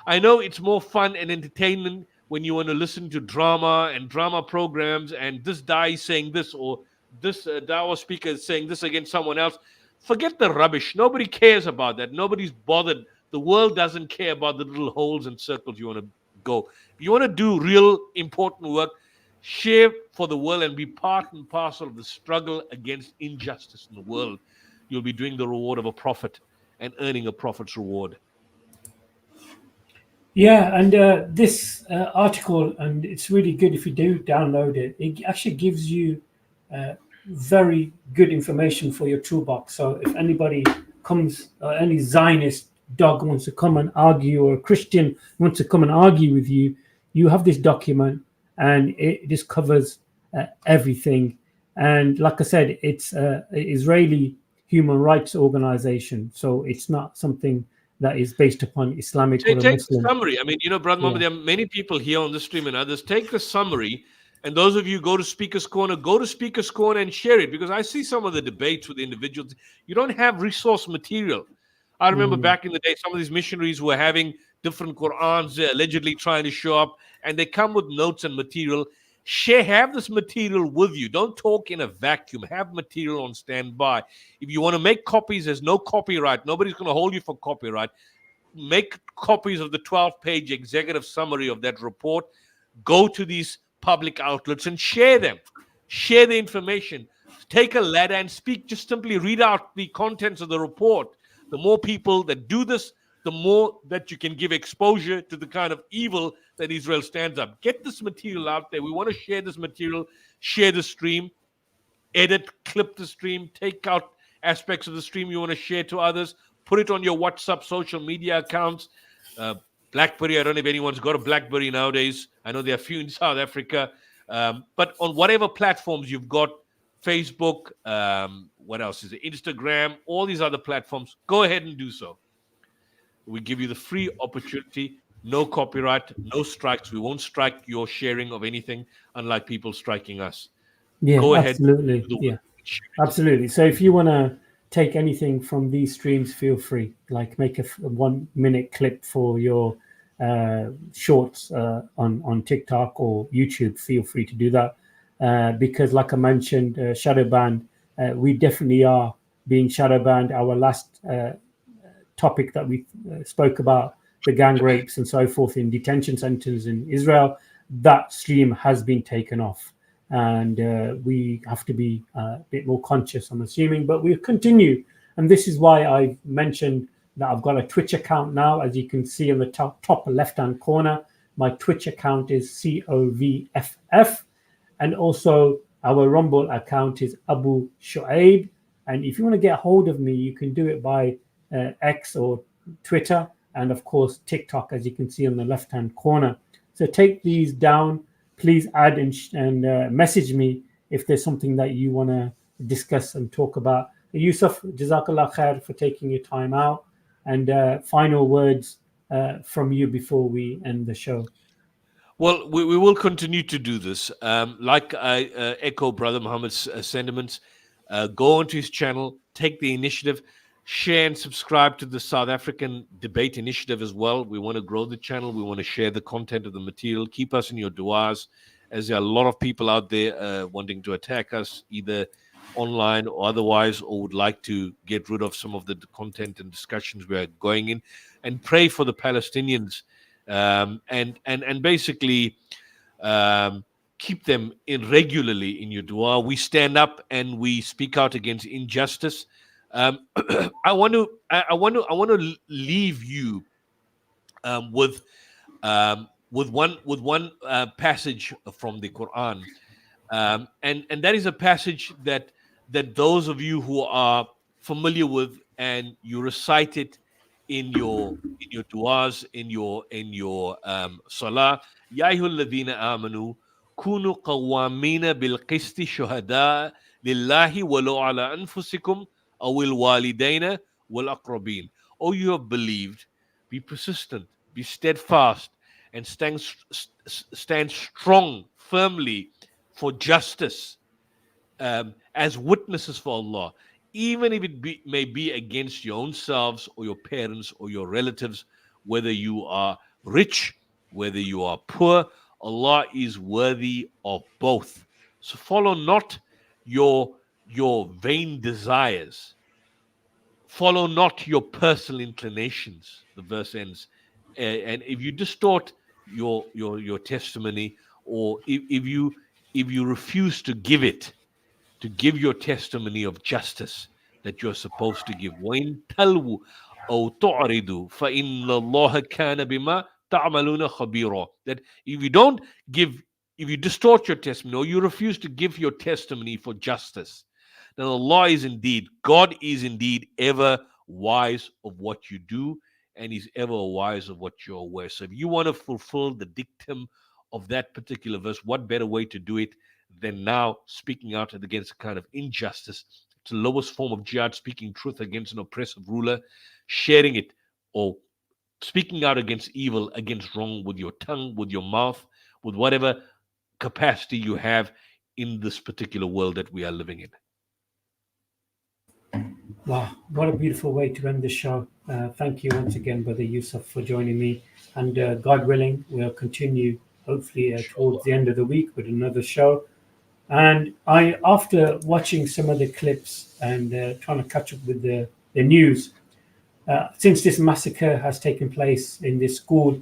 I know it's more fun and entertainment when you want to listen to drama and drama programs, and this guy is saying this, or this Dawa speaker is saying this against someone else. Forget the rubbish. Nobody cares about that. Nobody's bothered. The world doesn't care about the little holes and circles you want to go. If you want to do real important work, share for the world and be part and parcel of the struggle against injustice in the world. You'll be doing the reward of a prophet and earning a prophet's reward. Yeah, and this article, and it's really good if you do download it. It actually gives you very good information for your toolbox. So if anybody comes, any Zionist dog wants to come and argue, or a Christian wants to come and argue with you, you have this document, and it just covers everything. And like I said, it's an Israeli human rights organization, so it's not something that is based upon Islamic or Take Muslim. the summary. I mean, you know, Brother Muhammad, there are many people here on the stream and others. Take the summary, and those of you go to Speaker's Corner and share it, because I see some of the debates with individuals. You don't have resource material. I remember back in the day, some of these missionaries were having different Qur'ans allegedly trying to show up, and they come with notes and material. Have this material with you. Don't talk in a vacuum. Have material on standby. If you want to make copies, there's no copyright. Nobody's going to hold you for copyright. Make copies of the 12-page executive summary of that report. Go to these public outlets and share them. Share the information. Take a ladder and speak. Just simply read out the contents of the report. The more people that do this, the more that you can give exposure to the kind of evil that Israel stands up. Get this material out there. We want to share this material, share the stream, edit, clip the stream, take out aspects of the stream you want to share to others, put it on your WhatsApp social media accounts. BlackBerry, I don't know if anyone's got a BlackBerry nowadays. I know there are a few in South Africa. But on whatever platforms you've got, Facebook, what else is it? Instagram, all these other platforms, go ahead and do so. We give you the free opportunity, no copyright, no strikes. We won't strike your sharing of anything, unlike people striking us. Yeah, go ahead. absolutely. Yeah, absolutely. So if you want to take anything from these streams, feel free. Like make a 1 minute clip for your shorts on TikTok or YouTube. Feel free to do that because, like I mentioned, shadow banned. We definitely are being shadow banned. Our last topic that we spoke about, the gang rapes and so forth in detention centers in Israel, that stream has been taken off. And we have to be a bit more conscious, I'm assuming, but we'll continue. And this is why I mentioned that I've got a Twitch account now. As you can see in the top left-hand corner, my Twitch account is COVFF. And also our Rumble account is Abu Shu'aib. And if you want to get hold of me, you can do it by X or Twitter, and of course TikTok, as you can see on the left-hand corner. So take these down. Please add and message me if there's something that you want to discuss and talk about. Yusuf, Jazakallah khair for taking your time out. And final words from you before we end the show. Well, we will continue to do this. Like I echo Brother Muhammad's sentiments, go onto his channel, take the initiative, share and subscribe to the South African Debate Initiative as well. We want to grow the channel. We want to share the content of the material. Keep us in your du'as, as there are a lot of people out there wanting to attack us, either online or otherwise, or would like to get rid of some of the content and discussions we are going in. And pray for the Palestinians, and basically keep them in regularly in your dua. We stand up and we speak out against injustice. I want to leave you with one passage from the Quran, and that is a passage that those of you who are familiar with and you recite it in your duas, in your salah. Ya ayyuhalladhina amanu kunu qawwamina bil qisti shuhada lillahi walau ala anfusikum awil walidaina wal aqrabin. Oh, you have believed, be persistent, be steadfast, and stand strong firmly for justice, as witnesses for Allah, even if it may be against your own selves or your parents or your relatives, whether you are rich, whether you are poor. Allah is worthy of both. So follow not your vain desires. Follow not your personal inclinations. The verse ends. And if you distort your testimony, or if you refuse to give it, to give your testimony of justice that you're supposed to give. وَإِن تَلْوُوا أَوْ تُعْرِضُوا فَإِنَّ اللَّهَ كَانَ بِمَا تَعْمَلُونَ خَبِيرًا. That if you distort your testimony, or you refuse to give your testimony for justice, then God is indeed ever wise of what you do, and is ever wise of what you're aware. So if you want to fulfill the dictum of that particular verse, what better way to do it than now speaking out against a kind of injustice? It's the lowest form of jihad, speaking truth against an oppressive ruler, sharing it, or speaking out against evil, against wrong, with your tongue, with your mouth, with whatever capacity you have in this particular world that we are living in. Wow, what a beautiful way to end the show. Thank you once again, Brother Yusuf, for joining me. And God willing, we'll continue hopefully towards the end of the week with another show. And after watching some of the clips and trying to catch up with the news, since this massacre has taken place in this school,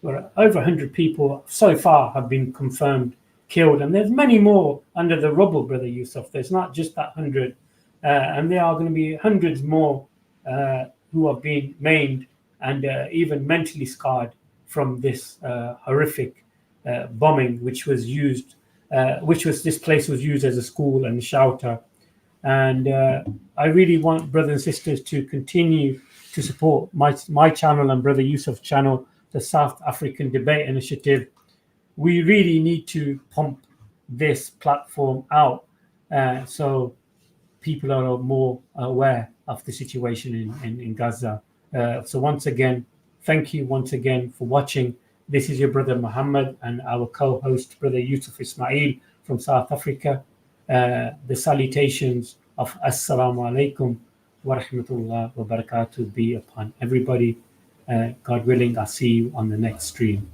where over 100 people so far have been confirmed killed, and there's many more under the rubble, Brother Yusuf. There's not just that 100, and there are going to be hundreds more who have been maimed and even mentally scarred from this horrific bombing, which was this place was used as a school and shelter. And I really want brothers and sisters to continue to support my channel and Brother Yusuf's channel, the South African Debate Initiative. We really need to pump this platform out so people are more aware of the situation in Gaza. So once again, thank you once again for watching. This is your brother Muhammad and our co-host, Brother Yusuf Ismail from South Africa. The salutations of Assalamu alaikum wa rahmatullah wa barakatuh be upon everybody. God willing, I'll see you on the next stream.